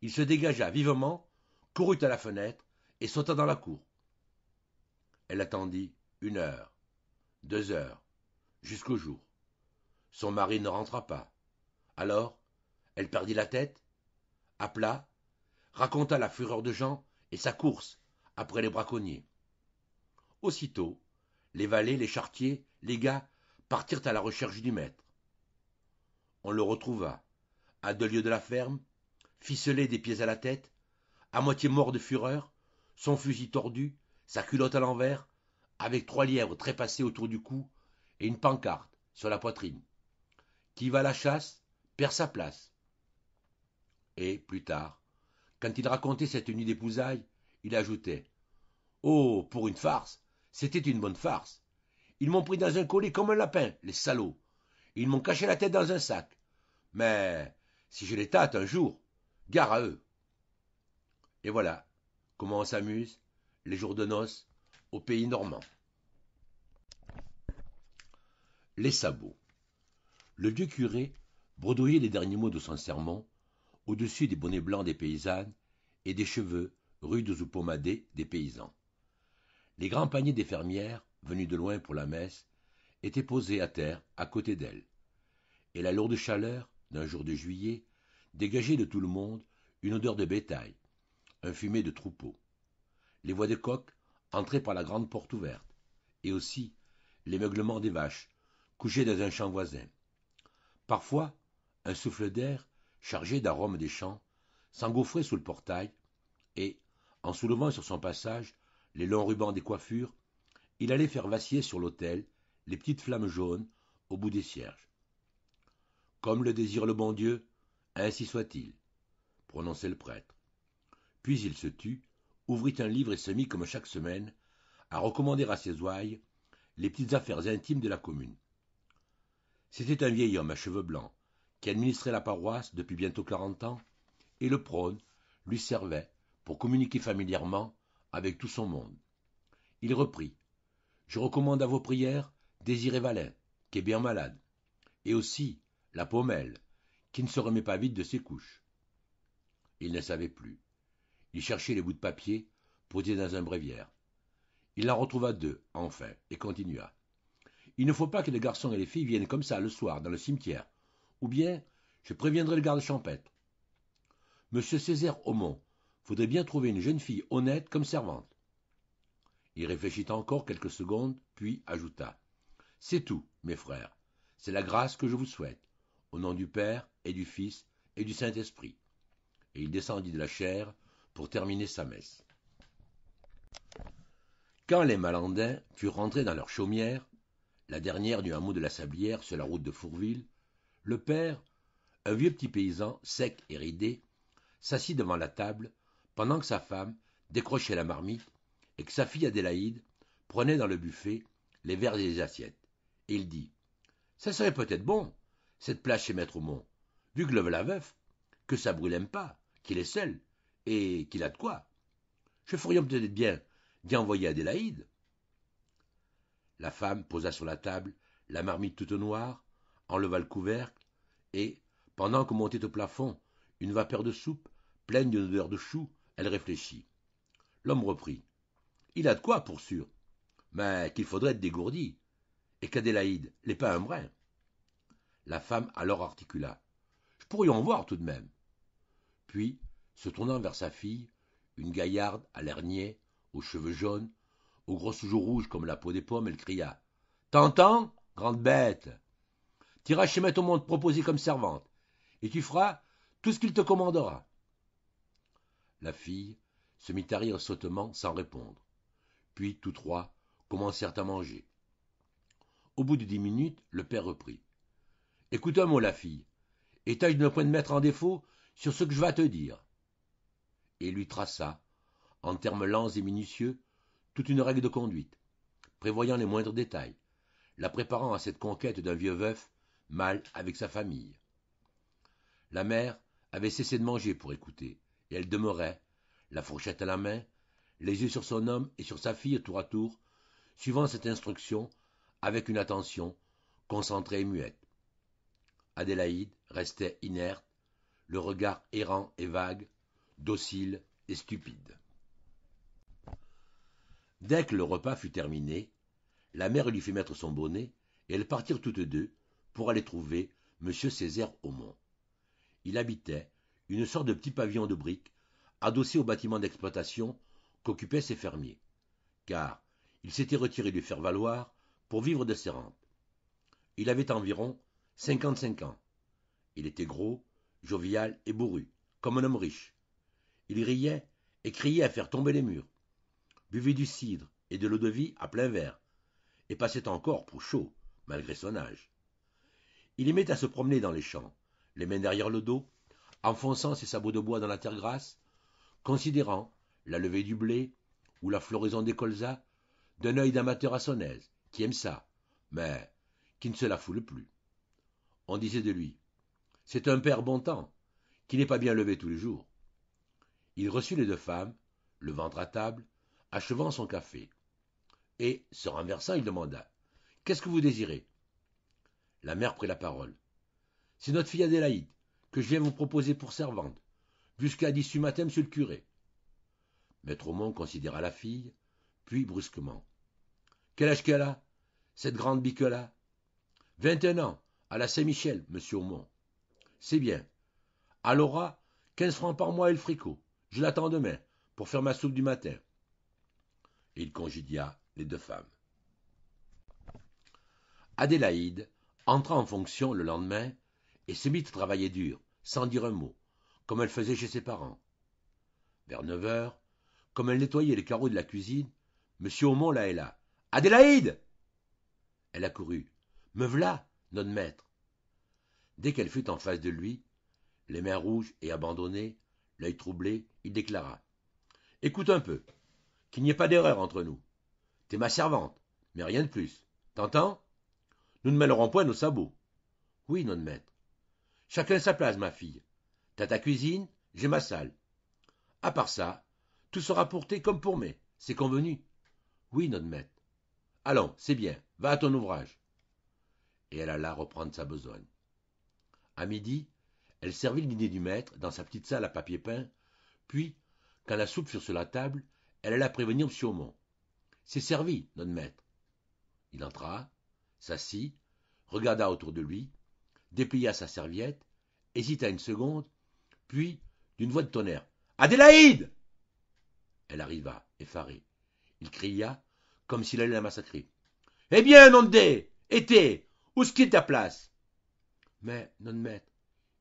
il se dégagea vivement, courut à la fenêtre et sauta dans la cour. Elle attendit 1 heure, 2 heures, jusqu'au jour. Son mari ne rentra pas. Alors, elle perdit la tête, appela, raconta la fureur de Jean et sa course après les braconniers. Aussitôt, les valets, les charretiers, les gars partirent à la recherche du maître. On le retrouva, à 2 lieues de la ferme, ficelé des pieds à la tête, à moitié mort de fureur, son fusil tordu, sa culotte à l'envers, avec 3 lièvres trépassés autour du cou et une pancarte sur la poitrine. Qui va à la chasse perd sa place. Et, plus tard, quand il racontait cette nuit d'épousailles, il ajoutait « Oh, pour une farce, c'était une bonne farce. Ils m'ont pris dans un collet comme un lapin, les salauds. Ils m'ont caché la tête dans un sac. Mais si je les tâte un jour, gare à eux. » Et voilà comment on s'amuse, les jours de noces, au pays normand. Les sabots. Le vieux curé bredouillait les derniers mots de son sermon au-dessus des bonnets blancs des paysannes et des cheveux rudes ou pommadés des paysans. Les grands paniers des fermières, venus de loin pour la messe, étaient posés à terre à côté d'elle, et la lourde chaleur d'un jour de juillet dégageait de tout le monde une odeur de bétail, un fumet de troupeau. Les voix des coqs entraient par la grande porte ouverte, et aussi les meuglements des vaches couchées dans un champ voisin. Parfois, un souffle d'air, chargé d'arômes des champs, s'engouffrait sous le portail, et, en soulevant sur son passage les longs rubans des coiffures, il allait faire vaciller sur l'autel les petites flammes jaunes au bout des cierges. « Comme le désire le bon Dieu, ainsi soit-il, » prononçait le prêtre. Puis il se tut, ouvrit un livre et se mit, comme chaque semaine, à recommander à ses ouailles les petites affaires intimes de la commune. C'était un vieil homme à cheveux blancs, qui administrait la paroisse depuis bientôt 40 ans, et le prône lui servait pour communiquer familièrement avec tout son monde. Il reprit « Je recommande à vos prières Désiré Valin, qui est bien malade, et aussi la Paumelle, qui ne se remet pas vite de ses couches. » Il ne savait plus. Il cherchait les bouts de papier posés dans un bréviaire. Il en retrouva 2, enfin, et continua. Il ne faut pas que les garçons et les filles viennent comme ça le soir dans le cimetière, ou bien je préviendrai le garde champêtre. Monsieur Césaire Aumont faudrait bien trouver une jeune fille honnête comme servante. Il réfléchit encore quelques secondes, puis ajouta. C'est tout, mes frères. C'est la grâce que je vous souhaite, au nom du Père et du Fils et du Saint-Esprit. Et il descendit de la chaire pour terminer sa messe. Quand les Malandins furent rentrés dans leur chaumière, la dernière du hameau de la Sablière sur la route de Fourville, le père, un vieux petit paysan sec et ridé, s'assit devant la table pendant que sa femme décrochait la marmite et que sa fille Adélaïde prenait dans le buffet les verres et les assiettes. Et il dit « Ça serait peut-être bon, cette place chez Maître Aumont, vu que le voilà veuf, que ça brûle pas, qu'il est seul, et qu'il a de quoi. Je ferais peut-être bien d'y envoyer Adélaïde. » La femme posa sur la table la marmite toute noire, enleva le couvercle, et, pendant que montait au plafond une vapeur de soupe pleine d'une odeur de chou, elle réfléchit. L'homme reprit. Il a de quoi, pour sûr, mais qu'il faudrait être dégourdi, et qu'Adélaïde n'est pas un brin. La femme alors articula. Je pourrais en voir tout de même. Puis, se tournant vers sa fille, une gaillarde à l'air niais, aux cheveux jaunes, aux grosses joues rouges comme la peau des pommes, elle cria. T'entends, grande bête? T'iras chez Maître Aumont te proposer comme servante, et tu feras tout ce qu'il te commandera. La fille se mit à rire sottement sans répondre. Puis tous trois commencèrent à manger. Au bout de 10 minutes, le père reprit. Écoute un mot, la fille, et tâche de ne point te mettre en défaut sur ce que je vais te dire. Et lui traça, en termes lents et minutieux, toute une règle de conduite, prévoyant les moindres détails, la préparant à cette conquête d'un vieux veuf, mal avec sa famille. La mère avait cessé de manger pour écouter, et elle demeurait, la fourchette à la main, les yeux sur son homme et sur sa fille tour à tour, suivant cette instruction avec une attention concentrée et muette. Adélaïde restait inerte, le regard errant et vague, docile et stupide. Dès que le repas fut terminé, la mère lui fit mettre son bonnet et elles partirent toutes deux pour aller trouver M. Césaire Aumont. Il habitait une sorte de petit pavillon de briques adossé au bâtiment d'exploitation qu'occupaient ses fermiers, car il s'était retiré du faire-valoir pour vivre de ses rentes. Il avait environ 55 ans. Il était gros, jovial et bourru, comme un homme riche. Il riait et criait à faire tomber les murs, buvait du cidre et de l'eau-de-vie à plein verre, et passait encore pour chaud, malgré son âge. Il aimait à se promener dans les champs, les mains derrière le dos, enfonçant ses sabots de bois dans la terre grasse, considérant la levée du blé ou la floraison des colzas d'un œil d'amateur à son aise, qui aime ça, mais qui ne se la foule plus. On disait de lui, c'est un père bon temps, qui n'est pas bien levé tous les jours. Il reçut les deux femmes, le ventre à table, achevant son café. Et, se renversant, il demanda, qu'est-ce que vous désirez? La mère prit la parole. C'est notre fille Adélaïde, que je viens vous proposer pour servante, jusqu'à 18 matin, monsieur le curé. Maître Aumont considéra la fille, puis brusquement. Quel âge qu'elle a, cette grande bique-là? 21 ans, à la Saint-Michel, monsieur Aumont. C'est bien. Elle aura 15 francs par mois et le fricot. Je l'attends demain, pour faire ma soupe du matin. Et il congédia les deux femmes. Adélaïde entra en fonction le lendemain et se mit à travailler dur, sans dire un mot, comme elle faisait chez ses parents. Vers 9 heures, comme elle nettoyait les carreaux de la cuisine, M. Aumont la héla. « Adélaïde !» Elle accourut. « Me v'là, notre maître !» Dès qu'elle fut en face de lui, les mains rouges et abandonnées, l'œil troublé, il déclara. « Écoute un peu, qu'il n'y ait pas d'erreur entre nous. T'es ma servante, mais rien de plus. T'entends? Nous ne mêlerons point nos sabots. »« Oui, notre maître. »« Chacun sa place, ma fille. T'as ta cuisine, j'ai ma salle. À part ça, tout sera pour thé comme pour mai. C'est convenu? »« Oui, notre maître. »« Allons, c'est bien, va à ton ouvrage. » Et elle alla reprendre sa besogne. À midi, elle servit le dîner du maître dans sa petite salle à papier peint, puis, quand la soupe fut sur la table, elle alla prévenir M. Aumont. « C'est servi, notre maître. » Il entra, s'assit, regarda autour de lui, déplia sa serviette, hésita une seconde, puis, d'une voix de tonnerre, « Adélaïde !» Elle arriva, effarée. Il cria, comme s'il allait la massacrer. « Eh bien, nom de dé, été, où est-ce qu'il est ta place ?»« Mais, notre maître, »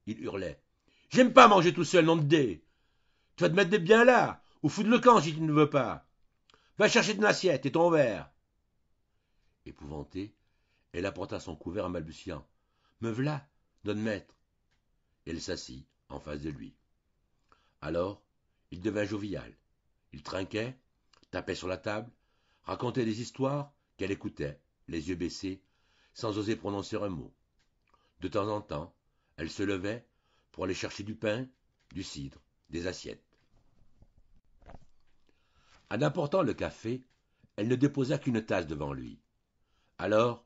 il hurlait, « j'aime pas manger tout seul, nom de dé. Tu vas te mettre bien là, ou foutre le camp si tu ne veux pas. Va chercher ton assiette et ton verre. » Épouvantée, elle apporta son couvert en balbutiant. « Me v'là, notre maître. » Elle s'assit en face de lui. Alors, il devint jovial. Il trinquait, tapait sur la table, racontait des histoires qu'elle écoutait, les yeux baissés, sans oser prononcer un mot. De temps en temps, elle se levait pour aller chercher du pain, du cidre, des assiettes. En apportant le café, elle ne déposa qu'une tasse devant lui. Alors,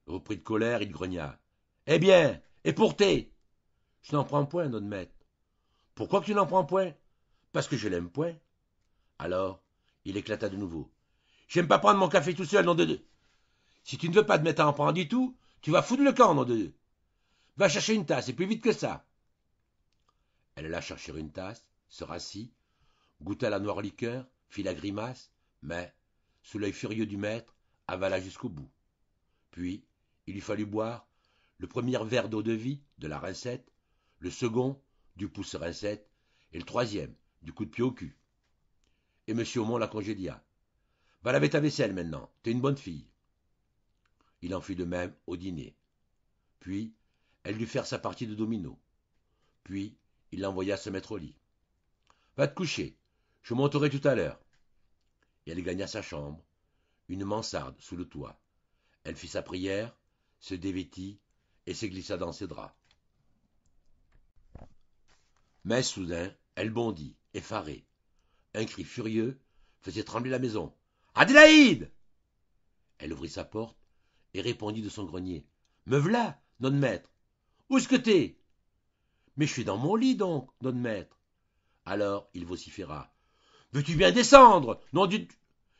repris de colère, il grogna. « Eh bien, et pour thé ?»« Je n'en prends point, notre maître. »« Pourquoi que tu n'en prends point ? » ?»« Parce que je l'aime point. » Alors, il éclata de nouveau. « J'aime pas prendre mon café tout seul, nom de deux. Si tu ne veux pas te mettre à en prendre du tout, tu vas foutre le camp, nom de deux. Va chercher une tasse, et plus vite que ça. » Elle alla chercher une tasse, se rassit, goûta la noire liqueur, fit la grimace, mais, sous l'œil furieux du maître, avala jusqu'au bout. Puis, il lui fallut boire le premier verre d'eau-de-vie, de la rincette, le second, du pouce-rincette, et le troisième, du coup de pied au cul. Et M. Aumont la congédia. « Va laver ta vaisselle maintenant, t'es une bonne fille. » Il en fit de même au dîner. Puis, elle dut faire sa partie de domino. Puis, il l'envoya se mettre au lit. « Va te coucher, je monterai tout à l'heure. » Et elle gagna sa chambre, une mansarde sous le toit. Elle fit sa prière, se dévêtit et se glissa dans ses draps. Mais soudain, elle bondit, effarée. Un cri furieux faisait trembler la maison. « Adélaïde !» Elle ouvrit sa porte et répondit de son grenier. « Me v'là, notre maître. Où est-ce que t'es? Mais je suis dans mon lit donc, notre maître. Alors il vociféra. Veux-tu bien descendre? Non du...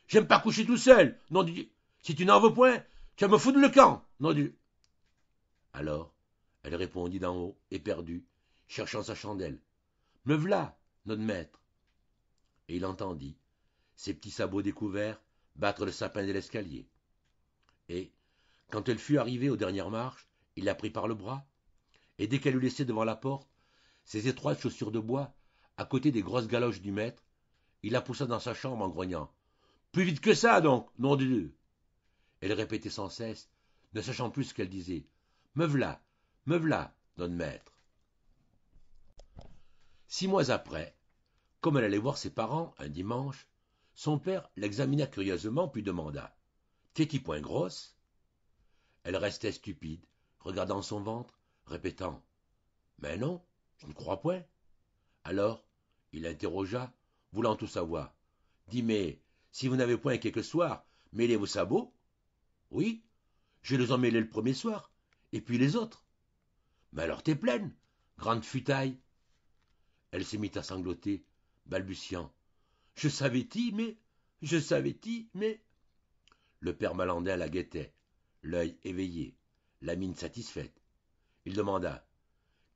J'aime pas coucher tout seul. Non du... Si tu n'en veux point, tu vas me foutre le camp. Non du... Alors, elle répondit d'en haut, éperdue, cherchant sa chandelle. Me v'là, notre maître. Et il entendit ses petits sabots découverts battre le sapin de l'escalier. Et, quand elle fut arrivée aux dernières marches, il la prit par le bras, et dès qu'elle eut laissé devant la porte ses étroites chaussures de bois, à côté des grosses galoches du maître, il la poussa dans sa chambre en grognant. Plus vite que ça, donc, nom de Dieu. Elle répétait sans cesse, ne sachant plus ce qu'elle disait. Me v'là, notre maître. 6 mois après, comme elle allait voir ses parents un dimanche, son père l'examina curieusement puis demanda. T'es-tu point grosse? Elle restait stupide, regardant son ventre, répétant. Mais non, je ne crois point. Alors, il l'interrogea, voulant tout savoir. Dis, mais si vous n'avez point quelques soirs, mêlez vos sabots? Oui, je les en mêlé le premier soir, et puis les autres. Mais alors t'es pleine, grande futaille. Elle se mit à sangloter, balbutiant. Je savais-tu, mais... Le père Malandin la guettait, l'œil éveillé, la mine satisfaite. Il demanda.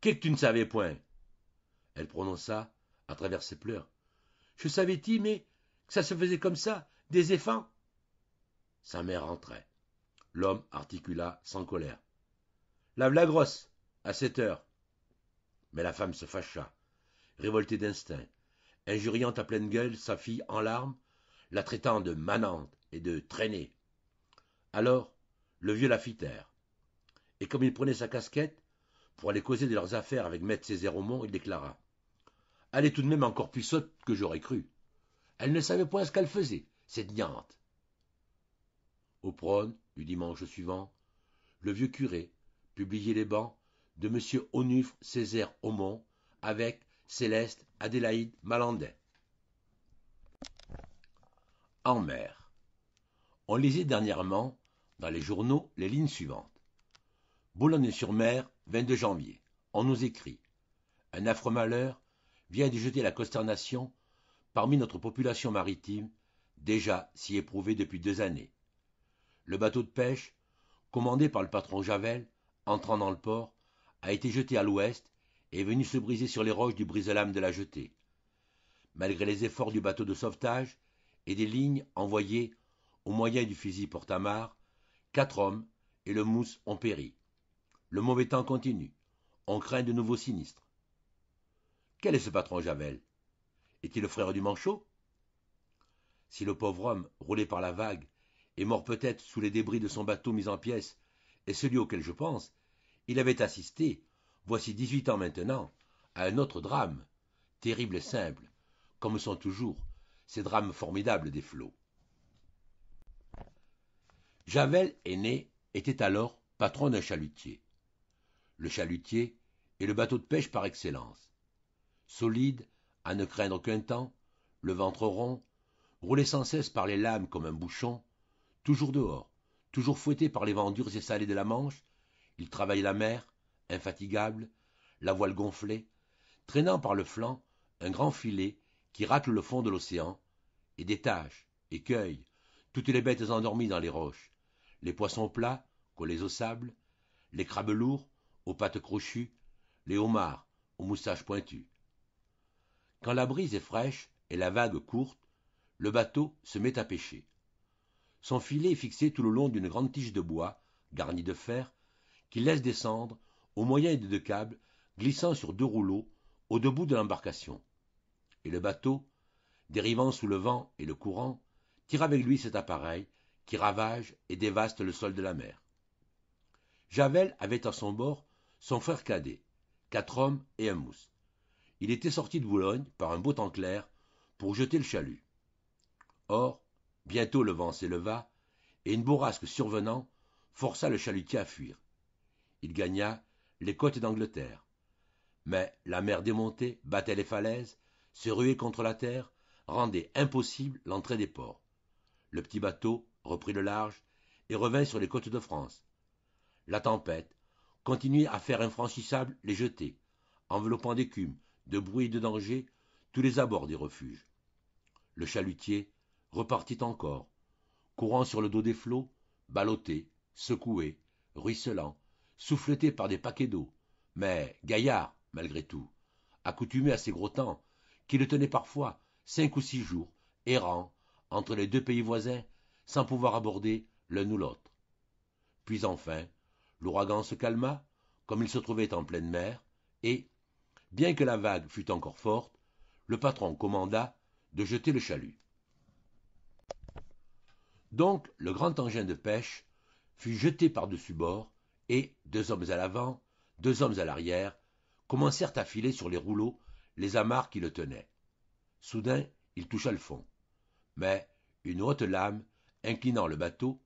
Qu'est-ce que tu ne savais point? Elle prononça, à travers ses pleurs. Je savais-tu, mais que ça se faisait comme ça, des éphants? Sa mère rentrait. L'homme articula sans colère. Lave la grosse, à 7 heures. Mais la femme se fâcha, révoltée d'instinct, injuriant à pleine gueule sa fille en larmes, la traitant de manante et de traînée. Alors, le vieux la fit taire. Et comme il prenait sa casquette, pour aller causer de leurs affaires avec maître Césaire Aumont, il déclara. Elle est tout de même encore plus sotte que j'aurais cru. Elle ne savait point ce qu'elle faisait, cette niante. Au prône du dimanche suivant, le vieux curé publiait les bans de M. Onufre Césaire Aumont avec Céleste Adélaïde Malandin. En mer. On lisait dernièrement dans les journaux les lignes suivantes. Boulogne-sur-Mer, 22 janvier. On nous écrit. Un affreux malheur vient de jeter la consternation parmi notre population maritime, déjà si éprouvée depuis 2 années. Le bateau de pêche, commandé par le patron Javel, entrant dans le port, a été jeté à l'ouest et est venu se briser sur les roches du brise-lames de la jetée. Malgré les efforts du bateau de sauvetage et des lignes envoyées au moyen du fusil porte-amarre, 4 hommes et le mousse ont péri. Le mauvais temps continue. On craint de nouveaux sinistres. Quel est ce patron Javel? Est-il le frère du manchot? Si le pauvre homme, roulé par la vague, est mort peut-être sous les débris de son bateau mis en pièces, et celui auquel je pense, il avait assisté, voici 18 ans maintenant, à un autre drame, terrible et simple, comme sont toujours ces drames formidables des flots. Javel, aîné, était alors patron d'un chalutier. Le chalutier est le bateau de pêche par excellence. Solide, à ne craindre aucun temps, le ventre rond, roulé sans cesse par les lames comme un bouchon, toujours dehors, toujours fouetté par les vents durs et salés de la Manche, il travaille la mer, infatigable, la voile gonflée, traînant par le flanc un grand filet qui racle le fond de l'océan, et détache, et cueille, toutes les bêtes endormies dans les roches, les poissons plats, collés au sable, les crabes lourds, aux pattes crochues, les homards, aux moustaches pointues. Quand la brise est fraîche et la vague courte, le bateau se met à pêcher. Son filet est fixé tout le long d'une grande tige de bois, garnie de fer, qu'il laisse descendre au moyen de 2 câbles glissant sur 2 rouleaux au debout de l'embarcation. Et le bateau, dérivant sous le vent et le courant, tire avec lui cet appareil qui ravage et dévaste le sol de la mer. Javel avait à son bord son frère cadet, 4 hommes et un mousse. Il était sorti de Boulogne par un beau temps clair pour jeter le chalut. Or, bientôt le vent s'éleva, et une bourrasque survenant força le chalutier à fuir. Il gagna les côtes d'Angleterre. Mais la mer démontée battait les falaises, se ruait contre la terre, rendait impossible l'entrée des ports. Le petit bateau reprit le large et revint sur les côtes de France. La tempête, continuait à faire infranchissables les jetées, enveloppant d'écume, de bruit et de danger tous les abords des refuges. Le chalutier repartit encore, courant sur le dos des flots, ballotté, secoué, ruisselant, souffleté par des paquets d'eau, mais gaillard, malgré tout, accoutumé à ces gros temps, qui le tenaient parfois 5 ou 6 jours, errant entre les 2 pays voisins, sans pouvoir aborder l'un ou l'autre. Puis enfin, l'ouragan se calma, comme il se trouvait en pleine mer, et, bien que la vague fût encore forte, le patron commanda de jeter le chalut. Donc le grand engin de pêche fut jeté par-dessus bord, et 2 hommes à l'avant, 2 hommes à l'arrière, commencèrent à filer sur les rouleaux les amarres qui le tenaient. Soudain, il toucha le fond. Mais une haute lame, inclinant le bateau,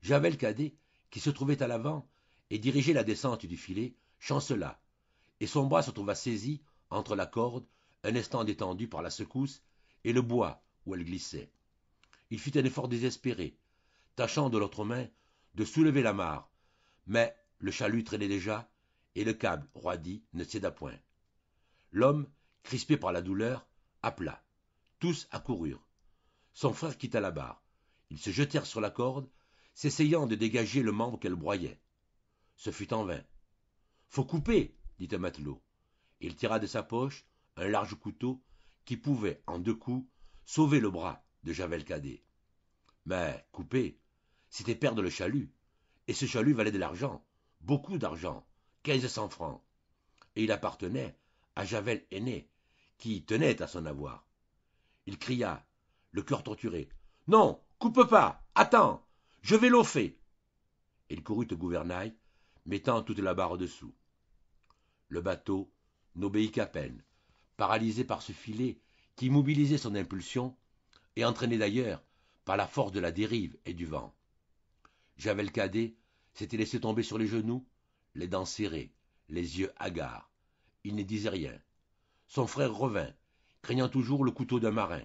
Javel Cadet, qui se trouvait à l'avant et dirigeait la descente du filet, chancela, et son bras se trouva saisi entre la corde, un instant détendue par la secousse, et le bois où elle glissait. Il fit un effort désespéré, tâchant de l'autre main de soulever l'amarre, mais le chalut traînait déjà, et le câble roidi ne céda point. L'homme, crispé par la douleur, appela. Tous accoururent. Son frère quitta la barre. Ils se jetèrent sur la corde, s'essayant de dégager le membre qu'elle broyait. Ce fut en vain. Faut couper, dit un matelot. Il tira de sa poche un large couteau qui pouvait, en 2 coups, sauver le bras de Javel Cadet. Mais couper, c'était perdre le chalut. Et ce chalut valait de l'argent, beaucoup d'argent, 1500 francs. Et il appartenait à Javel aîné, qui tenait à son avoir. Il cria, le cœur torturé. Non, coupe pas, attends, je vais l'offer. Il courut au gouvernail, mettant toute la barre dessous. Le bateau n'obéit qu'à peine, paralysé par ce filet qui immobilisait son impulsion et entraîné d'ailleurs par la force de la dérive et du vent. Javel Cadet s'était laissé tomber sur les genoux, les dents serrées, les yeux hagards. Il ne disait rien. Son frère revint, craignant toujours le couteau d'un marin.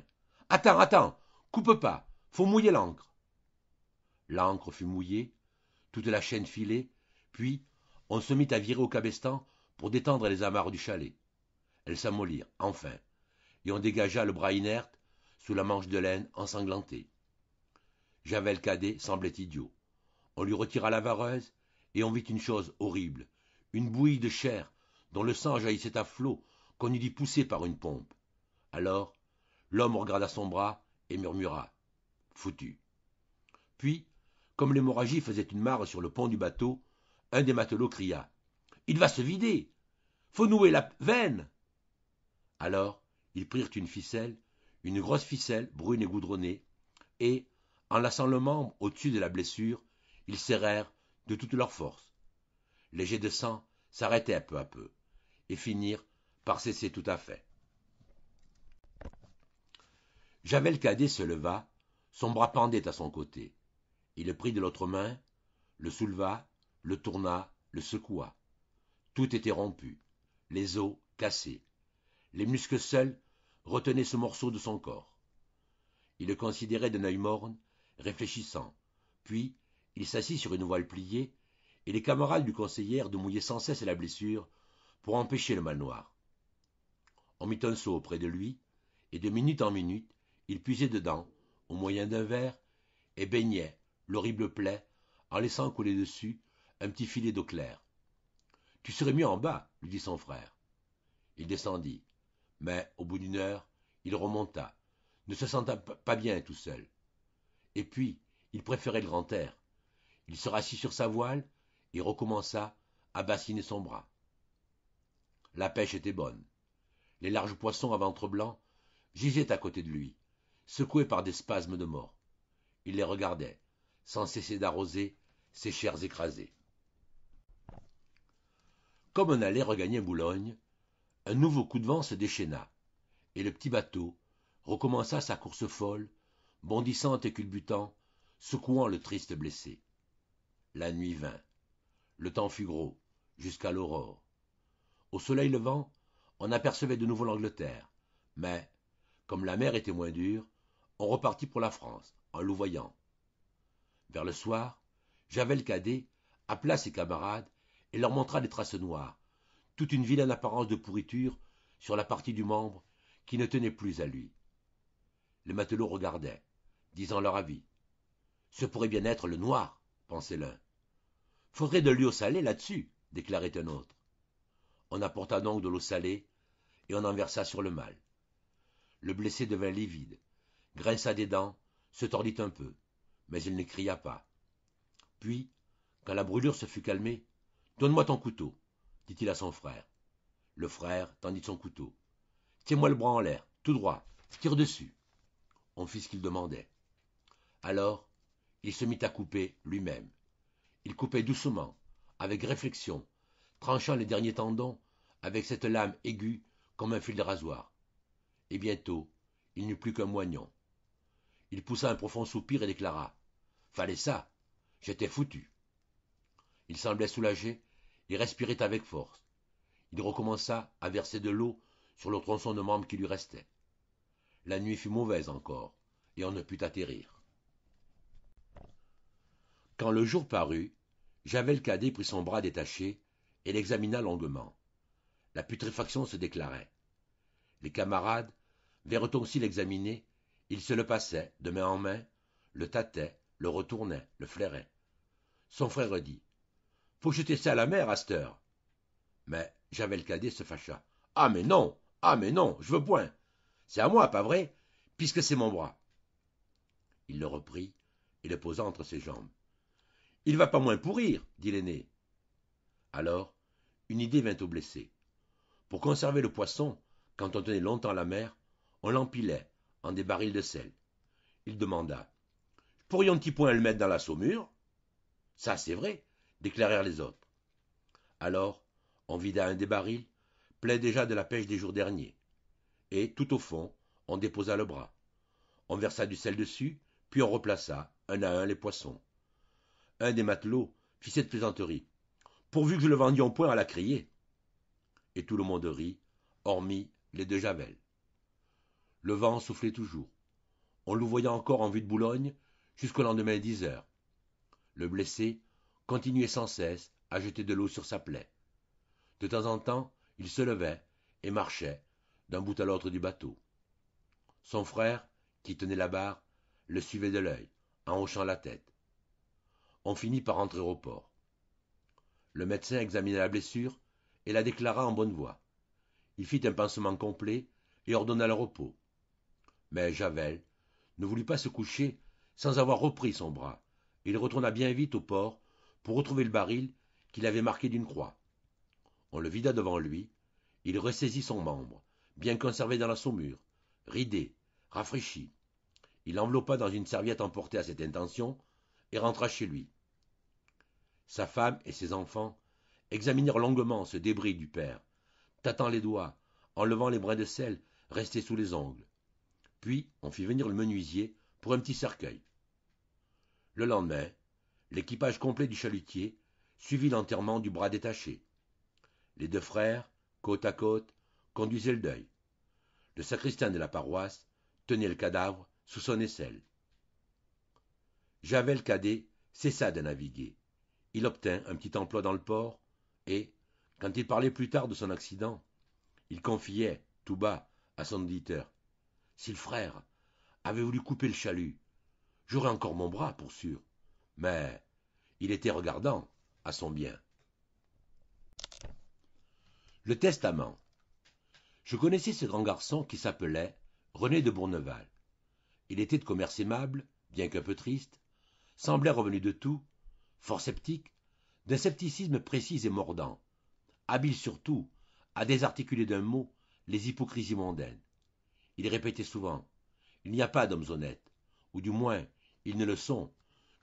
Attends, attends, coupe pas, faut mouiller l'ancre. L'ancre fut mouillée, toute la chaîne filée, puis on se mit à virer au cabestan pour détendre les amarres du chalet. Elles s'amollirent, enfin, et on dégagea le bras inerte sous la manche de laine ensanglantée. Javel Cadet semblait idiot. On lui retira la vareuse, et on vit une chose horrible, une bouillie de chair dont le sang jaillissait à flots, qu'on eût dit poussé par une pompe. Alors, l'homme regarda son bras et murmura « Foutu ». Puis, comme l'hémorragie faisait une mare sur le pont du bateau, un des matelots cria « Il va se vider. Faut nouer la veine !» Alors, ils prirent une grosse ficelle brune et goudronnée, et, en laçant le membre au-dessus de la blessure, ils serrèrent de toute leur force. Les jets de sang s'arrêtèrent peu à peu, et finirent par cesser tout à fait. Javel Cadet se leva, son bras pendait à son côté. Il le prit de l'autre main, le souleva, le tourna, le secoua. Tout était rompu, les os cassés. Les muscles seuls retenaient ce morceau de son corps. Il le considérait d'un œil morne, réfléchissant. Puis, il s'assit sur une voile pliée, et les camarades lui conseillèrent de mouiller sans cesse la blessure pour empêcher le mal noir. On mit un seau auprès de lui, et de minute en minute, il puisait dedans, au moyen d'un verre, et baignait l'horrible plaie en laissant couler dessus un petit filet d'eau claire. « Tu serais mieux en bas, lui dit son frère. Il descendit, mais au bout d'une heure, il remonta, ne se sentant pas bien tout seul. Et puis, il préférait le grand air. Il se rassit sur sa voile et recommença à bassiner son bras. La pêche était bonne. Les larges poissons à ventre blanc gisaient à côté de lui, secoués par des spasmes de mort. Il les regardait, sans cesser d'arroser ses chairs écrasées. Comme on allait regagner Boulogne, un nouveau coup de vent se déchaîna, et le petit bateau recommença sa course folle, bondissant et culbutant, secouant le triste blessé. La nuit vint. Le temps fut gros, jusqu'à l'aurore. Au soleil levant, on apercevait de nouveau l'Angleterre, mais, comme la mer était moins dure, on repartit pour la France, en louvoyant. Vers le soir, Javel Cadet appela ses camarades et leur montra des traces noires, toute une vilaine apparence de pourriture sur la partie du membre qui ne tenait plus à lui. Les matelots regardaient, disant leur avis. Ce pourrait bien être le noir, pensait l'un. Faudrait de l'eau salée là-dessus, déclarait un autre. On apporta donc de l'eau salée et on en versa sur le mal. Le blessé devint livide, grinça des dents, se tordit un peu, mais il ne cria pas. Puis, quand la brûlure se fut calmée, « Donne-moi ton couteau, dit-il à son frère. Le frère tendit son couteau. Tiens-moi le bras en l'air, tout droit, tire dessus. On fit ce qu'il demandait. Alors, il se mit à couper lui-même. Il coupait doucement, avec réflexion, tranchant les derniers tendons avec cette lame aiguë comme un fil de rasoir. Et bientôt, il n'eut plus qu'un moignon. Il poussa un profond soupir et déclara « Fallait ça, j'étais foutu ». Il semblait soulagé et respirait avec force. Il recommença à verser de l'eau sur le tronçon de membre qui lui restait. La nuit fut mauvaise encore, et on ne put atterrir. Quand le jour parut, Javel Cadet prit son bras détaché et l'examina longuement. La putréfaction se déclarait. Les camarades verrent aussi l'examiner, ils se le passaient, de main en main, le tâtaient, le retournaient, le flairaient. Son frère dit « Faut jeter ça à la mer, à cette heure. » Mais Javel Cadet se fâcha. « Ah mais non, je veux point. C'est à moi, pas vrai, puisque c'est mon bras. » Il le reprit et le posa entre ses jambes. « Il va pas moins pourrir, dit l'aîné. » Alors, une idée vint au blessé. Pour conserver le poisson, quand on tenait longtemps la mer, on l'empilait en des barils de sel. Il demanda « Pourrions-ils point le mettre dans la saumure ?»« Ça, c'est vrai, » déclarèrent les autres. Alors, on vida un des barils, plein déjà de la pêche des jours derniers. Et, tout au fond, on déposa le bras. On versa du sel dessus, puis on replaça, un à un, les poissons. Un des matelots fit cette plaisanterie. « Pourvu que je le vendions point à la criée !» Et tout le monde rit, hormis les deux Javel. Le vent soufflait toujours. On louvoya encore en vue de Boulogne jusqu'au lendemain 10 heures. Le blessé continuait sans cesse à jeter de l'eau sur sa plaie. De temps en temps, il se levait et marchait d'un bout à l'autre du bateau. Son frère, qui tenait la barre, le suivait de l'œil, en hochant la tête. On finit par rentrer au port. Le médecin examina la blessure et la déclara en bonne voie. Il fit un pansement complet et ordonna le repos. Mais Javel ne voulut pas se coucher sans avoir repris son bras, et il retourna bien vite au port pour retrouver le baril qu'il avait marqué d'une croix. On le vida devant lui, il ressaisit son membre, bien conservé dans la saumure, ridé, rafraîchi. Il l'enveloppa dans une serviette emportée à cette intention et rentra chez lui. Sa femme et ses enfants examinèrent longuement ce débris du père, tâtant les doigts, enlevant les brins de sel restés sous les ongles. Puis on fit venir le menuisier pour un petit cercueil. Le lendemain, l'équipage complet du chalutier suivit l'enterrement du bras détaché. Les deux frères, côte à côte, conduisaient le deuil. Le sacristain de la paroisse tenait le cadavre sous son aisselle. Javel Cadet cessa de naviguer. Il obtint un petit emploi dans le port et, quand il parlait plus tard de son accident, il confiait, tout bas, à son auditeur. « Si le frère avait voulu couper le chalut, j'aurais encore mon bras, pour sûr. Mais il était regardant, à son bien. » Le testament. Je connaissais ce grand garçon qui s'appelait René de Bourneval. Il était de commerce aimable, bien qu'un peu triste, semblait revenu de tout, fort sceptique, d'un scepticisme précis et mordant, habile surtout à désarticuler d'un mot les hypocrisies mondaines. Il répétait souvent « Il n'y a pas d'hommes honnêtes, ou du moins, ils ne le sont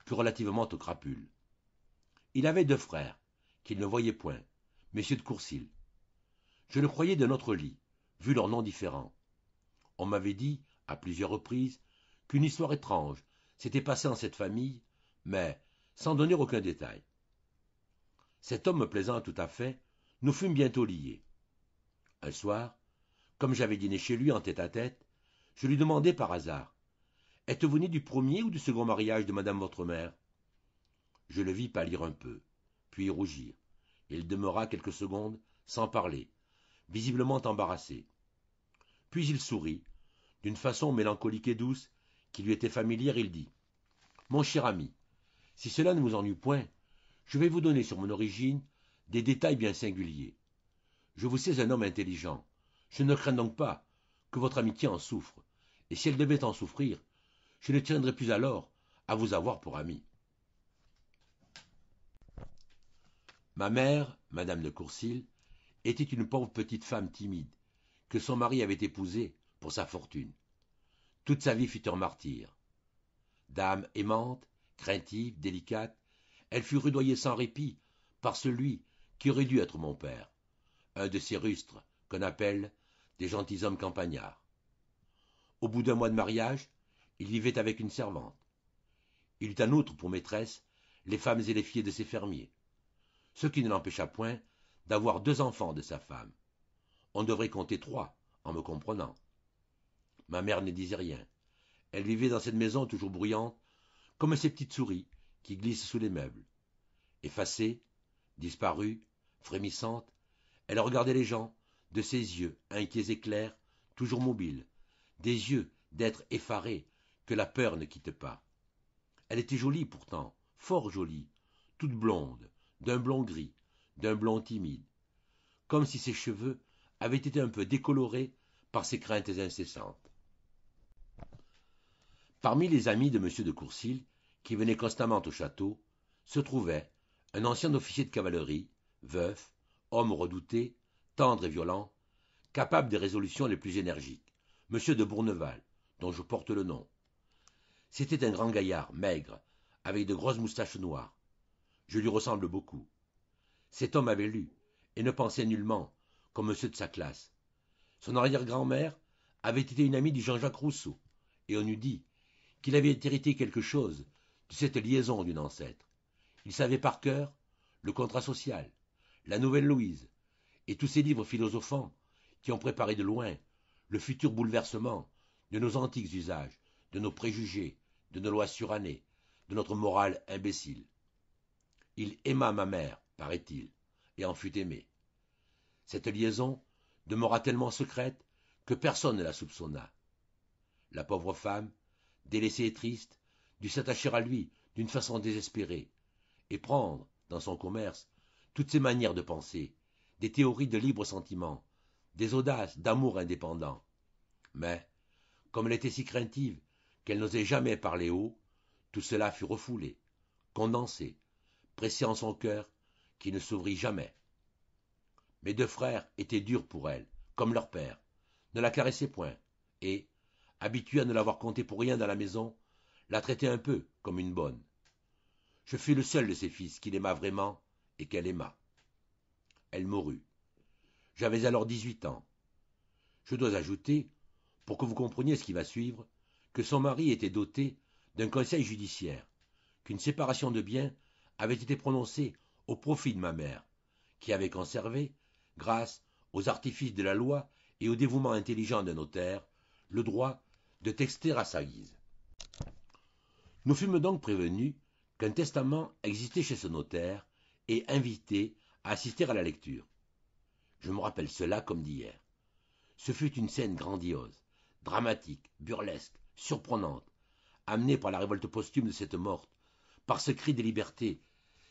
que relativement aux crapules. » Il avait deux frères, qu'il ne voyait point, messieurs de Courcils. Je le croyais de notre lit, vu leurs noms différents. On m'avait dit, à plusieurs reprises, qu'une histoire étrange s'était passée en cette famille, mais sans donner aucun détail. Cet homme me plaisant tout à fait, nous fûmes bientôt liés. Un soir, comme j'avais dîné chez lui en tête-à-tête, je lui demandai par hasard « Êtes-vous né du premier ou du second mariage de madame votre mère ?» Je le vis pâlir un peu, puis rougir. Il demeura quelques secondes sans parler, visiblement embarrassé. Puis il sourit, d'une façon mélancolique et douce qui lui était familière, il dit « Mon cher ami, si cela ne vous ennuie point, je vais vous donner sur mon origine des détails bien singuliers. Je vous sais un homme intelligent. Je ne crains donc pas que votre amitié en souffre, et si elle devait en souffrir, je ne tiendrai plus alors à vous avoir pour ami. » Ma mère, madame de Courcils, était une pauvre petite femme timide, que son mari avait épousée pour sa fortune. Toute sa vie fut un martyr. Dame aimante, craintive, délicate, elle fut rudoyée sans répit par celui qui aurait dû être mon père, un de ces rustres qu'on appelle des gentilshommes campagnards. Au bout d'un mois de mariage, il vivait avec une servante. Il eut en outre pour maîtresse les femmes et les filles de ses fermiers, ce qui ne l'empêcha point d'avoir 2 enfants de sa femme. On devrait compter 3, en me comprenant. Ma mère ne disait rien. Elle vivait dans cette maison toujours bruyante, comme ces petites souris qui glissent sous les meubles. Effacée, disparue, frémissante, elle regardait les gens de ses yeux inquiets et clairs, toujours mobiles, des yeux d'être effarés que la peur ne quitte pas. Elle était jolie pourtant, fort jolie, toute blonde, d'un blond gris, d'un blond timide, comme si ses cheveux avaient été un peu décolorés par ses craintes incessantes. Parmi les amis de M. de Courcils, qui venaient constamment au château, se trouvait un ancien officier de cavalerie, veuf, homme redouté, tendre et violent, capable des résolutions les plus énergiques, M. de Bourneval, dont je porte le nom. C'était un grand gaillard, maigre, avec de grosses moustaches noires. Je lui ressemble beaucoup. Cet homme avait lu, et ne pensait nullement, comme monsieur de sa classe. Son arrière-grand-mère avait été une amie du Jean-Jacques Rousseau, et on eût dit qu'il avait hérité quelque chose de cette liaison d'une ancêtre. Il savait par cœur le contrat social, la Nouvelle Louise, et tous ces livres philosophants qui ont préparé de loin le futur bouleversement de nos antiques usages, de nos préjugés, de nos lois surannées, de notre morale imbécile. Il aima ma mère, paraît-il, et en fut aimé. Cette liaison demeura tellement secrète que personne ne la soupçonna. La pauvre femme, délaissée et triste, dut s'attacher à lui d'une façon désespérée, et prendre, dans son commerce, toutes ses manières de penser, des théories de libre sentiment, des audaces d'amour indépendant. Mais, comme elle était si craintive qu'elle n'osait jamais parler haut, tout cela fut refoulé, condensé, pressé en son cœur, qui ne s'ouvrit jamais. Mes 2 frères étaient durs pour elle, comme leur père, ne la caressaient point, et, habitués à ne l'avoir compté pour rien dans la maison, la traitaient un peu comme une bonne. Je fus le seul de ses fils qu'il aima vraiment et qu'elle aima. Elle mourut. J'avais alors 18 ans. Je dois ajouter, pour que vous compreniez ce qui va suivre, que son mari était doté d'un conseil judiciaire, qu'une séparation de biens avait été prononcée au profit de ma mère, qui avait conservé, grâce aux artifices de la loi et au dévouement intelligent d'un notaire, le droit de texter à sa guise. Nous fûmes donc prévenus qu'un testament existait chez ce notaire et invités à assister à la lecture. Je me rappelle cela comme d'hier. Ce fut une scène grandiose, dramatique, burlesque, surprenante, amenée par la révolte posthume de cette morte, par ce cri des libertés,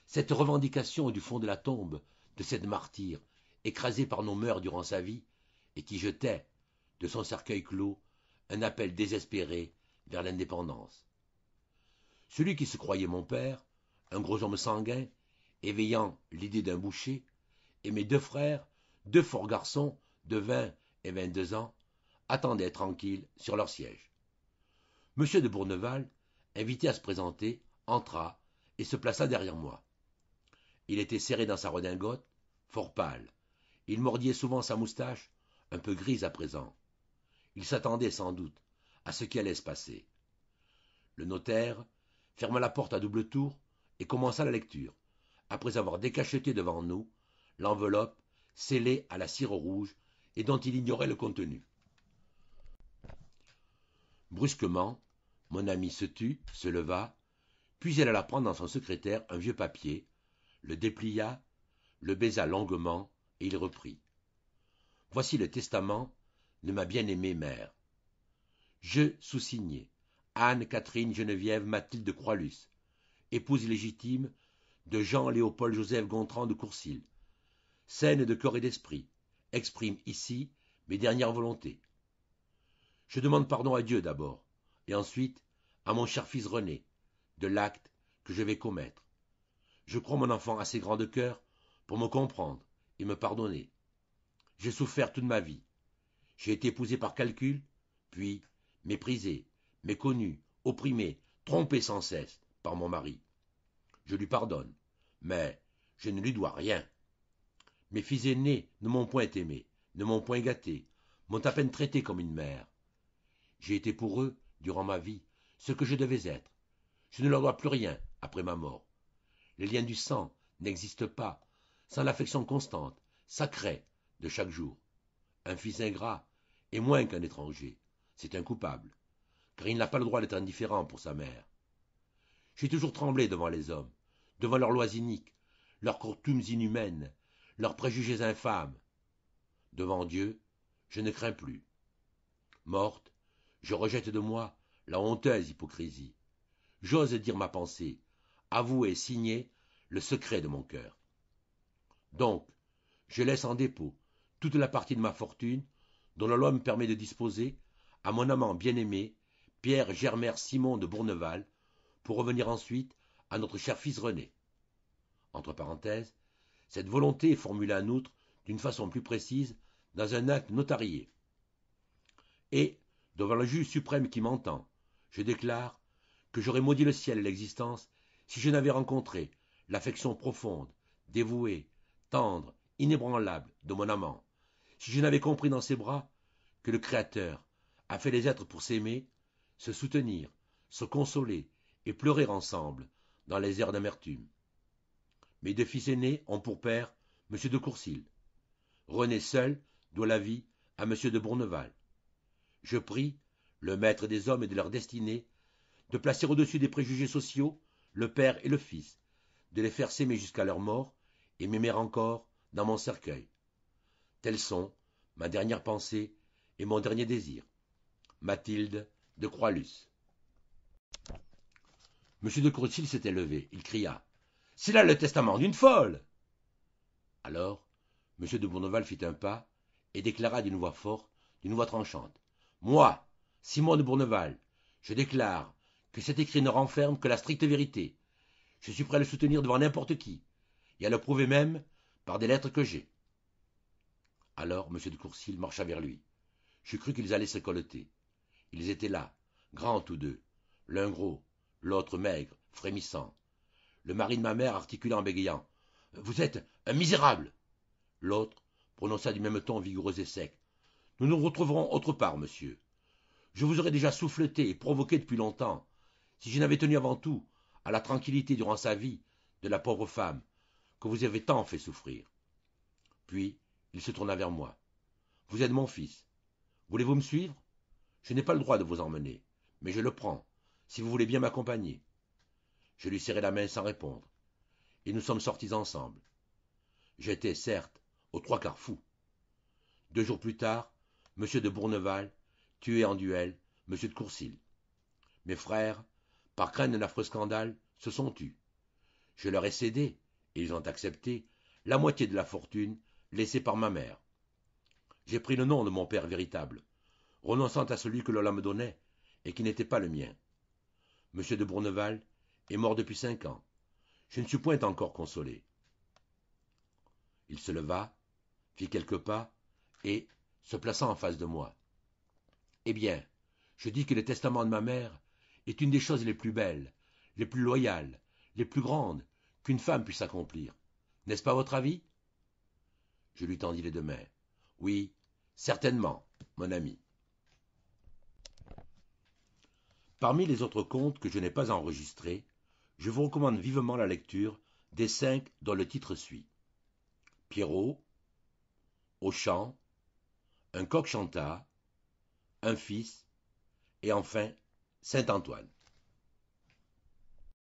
cette revendication du fond de la tombe de cette martyre, écrasée par nos mœurs durant sa vie, et qui jetait, de son cercueil clos, un appel désespéré vers l'indépendance. Celui qui se croyait mon père, un gros homme sanguin, éveillant l'idée d'un boucher, et mes 2 frères, 2 forts garçons de 20 et 22 ans, attendaient tranquilles sur leur siège. M. de Bourneval, invité à se présenter, entra et se plaça derrière moi. Il était serré dans sa redingote, fort pâle. Il mordillait souvent sa moustache, un peu grise à présent. Il s'attendait sans doute à ce qui allait se passer. Le notaire ferma la porte à double tour et commença la lecture, après avoir décacheté devant nous l'enveloppe scellée à la cire rouge et dont il ignorait le contenu. Brusquement, mon ami se tut, se leva, puis elle alla prendre dans son secrétaire un vieux papier, le déplia, le baisa longuement, et il reprit. Voici le testament de ma bien-aimée mère. Je sous-signé Anne-Catherine Geneviève Mathilde de Croixluce, épouse illégitime de Jean-Léopold Joseph Gontran de Courcils, saine de corps et d'esprit, exprime ici mes dernières volontés. Je demande pardon à Dieu d'abord, et ensuite à mon cher fils René, de l'acte que je vais commettre. Je crois mon enfant assez grand de cœur pour me comprendre et me pardonner. J'ai souffert toute ma vie. J'ai été épousé par calcul, puis méprisé, méconnu, opprimé, trompé sans cesse par mon mari. Je lui pardonne, mais je ne lui dois rien. Mes fils aînés ne m'ont point aimé, ne m'ont point gâté, m'ont à peine traité comme une mère. J'ai été pour eux, durant ma vie, ce que je devais être. Je ne leur dois plus rien après ma mort. Les liens du sang n'existent pas sans l'affection constante, sacrée, de chaque jour. Un fils ingrat est moins qu'un étranger. C'est un coupable, car il n'a pas le droit d'être indifférent pour sa mère. J'ai toujours tremblé devant les hommes, devant leurs lois iniques, leurs coutumes inhumaines, leurs préjugés infâmes. Devant Dieu, je ne crains plus. Morte, je rejette de moi la honteuse hypocrisie. J'ose dire ma pensée, avouer, signer le secret de mon cœur. Donc, je laisse en dépôt toute la partie de ma fortune dont la loi me permet de disposer à mon amant bien-aimé, Pierre Germer Simon de Bourneval, pour revenir ensuite à notre cher fils René. Entre parenthèses, cette volonté est formulée en outre d'une façon plus précise dans un acte notarié. Et, devant le juge suprême qui m'entend, je déclare que j'aurais maudit le ciel et l'existence si je n'avais rencontré l'affection profonde, dévouée, tendre, inébranlable de mon amant, si je n'avais compris dans ses bras que le Créateur a fait les êtres pour s'aimer, se soutenir, se consoler et pleurer ensemble dans les airs d'amertume. Mes deux fils aînés ont pour père M. de Courcils. René seul doit la vie à M. de Bourneval. Je prie le maître des hommes et de leur destinée de placer au-dessus des préjugés sociaux le père et le fils, de les faire s'aimer jusqu'à leur mort et m'aimer encore dans mon cercueil. Tels sont ma dernière pensée et mon dernier désir. Mathilde de Croixluce. M. de Courcils s'était levé. Il cria. C'est là le testament d'une folle. Alors, M. de Bourneval fit un pas et déclara d'une voix forte, d'une voix tranchante. Moi, Simon de Bourneval, je déclare que cet écrit ne renferme que la stricte vérité. Je suis prêt à le soutenir devant n'importe qui, et à le prouver même par des lettres que j'ai. Alors M. de Courcils marcha vers lui. Je crus qu'ils allaient se colleter. Ils étaient là, grands tous deux, l'un gros, l'autre maigre, frémissant. Le mari de ma mère articula en bégayant. « Vous êtes un misérable !» L'autre prononça du même ton vigoureux et sec. « Nous nous retrouverons autre part, monsieur. Je vous aurais déjà souffleté et provoqué depuis longtemps, si je n'avais tenu avant tout à la tranquillité durant sa vie de la pauvre femme que vous avez tant fait souffrir. » Puis il se tourna vers moi. « Vous êtes mon fils. Voulez-vous me suivre? Je n'ai pas le droit de vous emmener, mais je le prends, si vous voulez bien m'accompagner. » Je lui serrai la main sans répondre, et nous sommes sortis ensemble. J'étais, certes, aux trois quarts fou. 2 jours plus tard, M. de Bourneval tué en duel M. de Courcils. Mes frères, par crainte d'un affreux scandale, se sont tus. Je leur ai cédé, et ils ont accepté, la moitié de la fortune laissée par ma mère. J'ai pris le nom de mon père véritable, renonçant à celui que Lola me donnait, et qui n'était pas le mien. M. de Bourneval est mort depuis 5 ans. Je ne suis point encore consolé. Il se leva, fit quelques pas, et, se plaçant en face de moi. Eh bien, je dis que le testament de ma mère est une des choses les plus belles, les plus loyales, les plus grandes qu'une femme puisse accomplir. N'est-ce pas votre avis? Je lui tendis les 2 mains. Oui, certainement, mon ami. Parmi les autres contes que je n'ai pas enregistrés, je vous recommande vivement la lecture des 5 dont le titre suit. Pierrot, Auchan, un coq chanta, un fils, et enfin Saint-Antoine.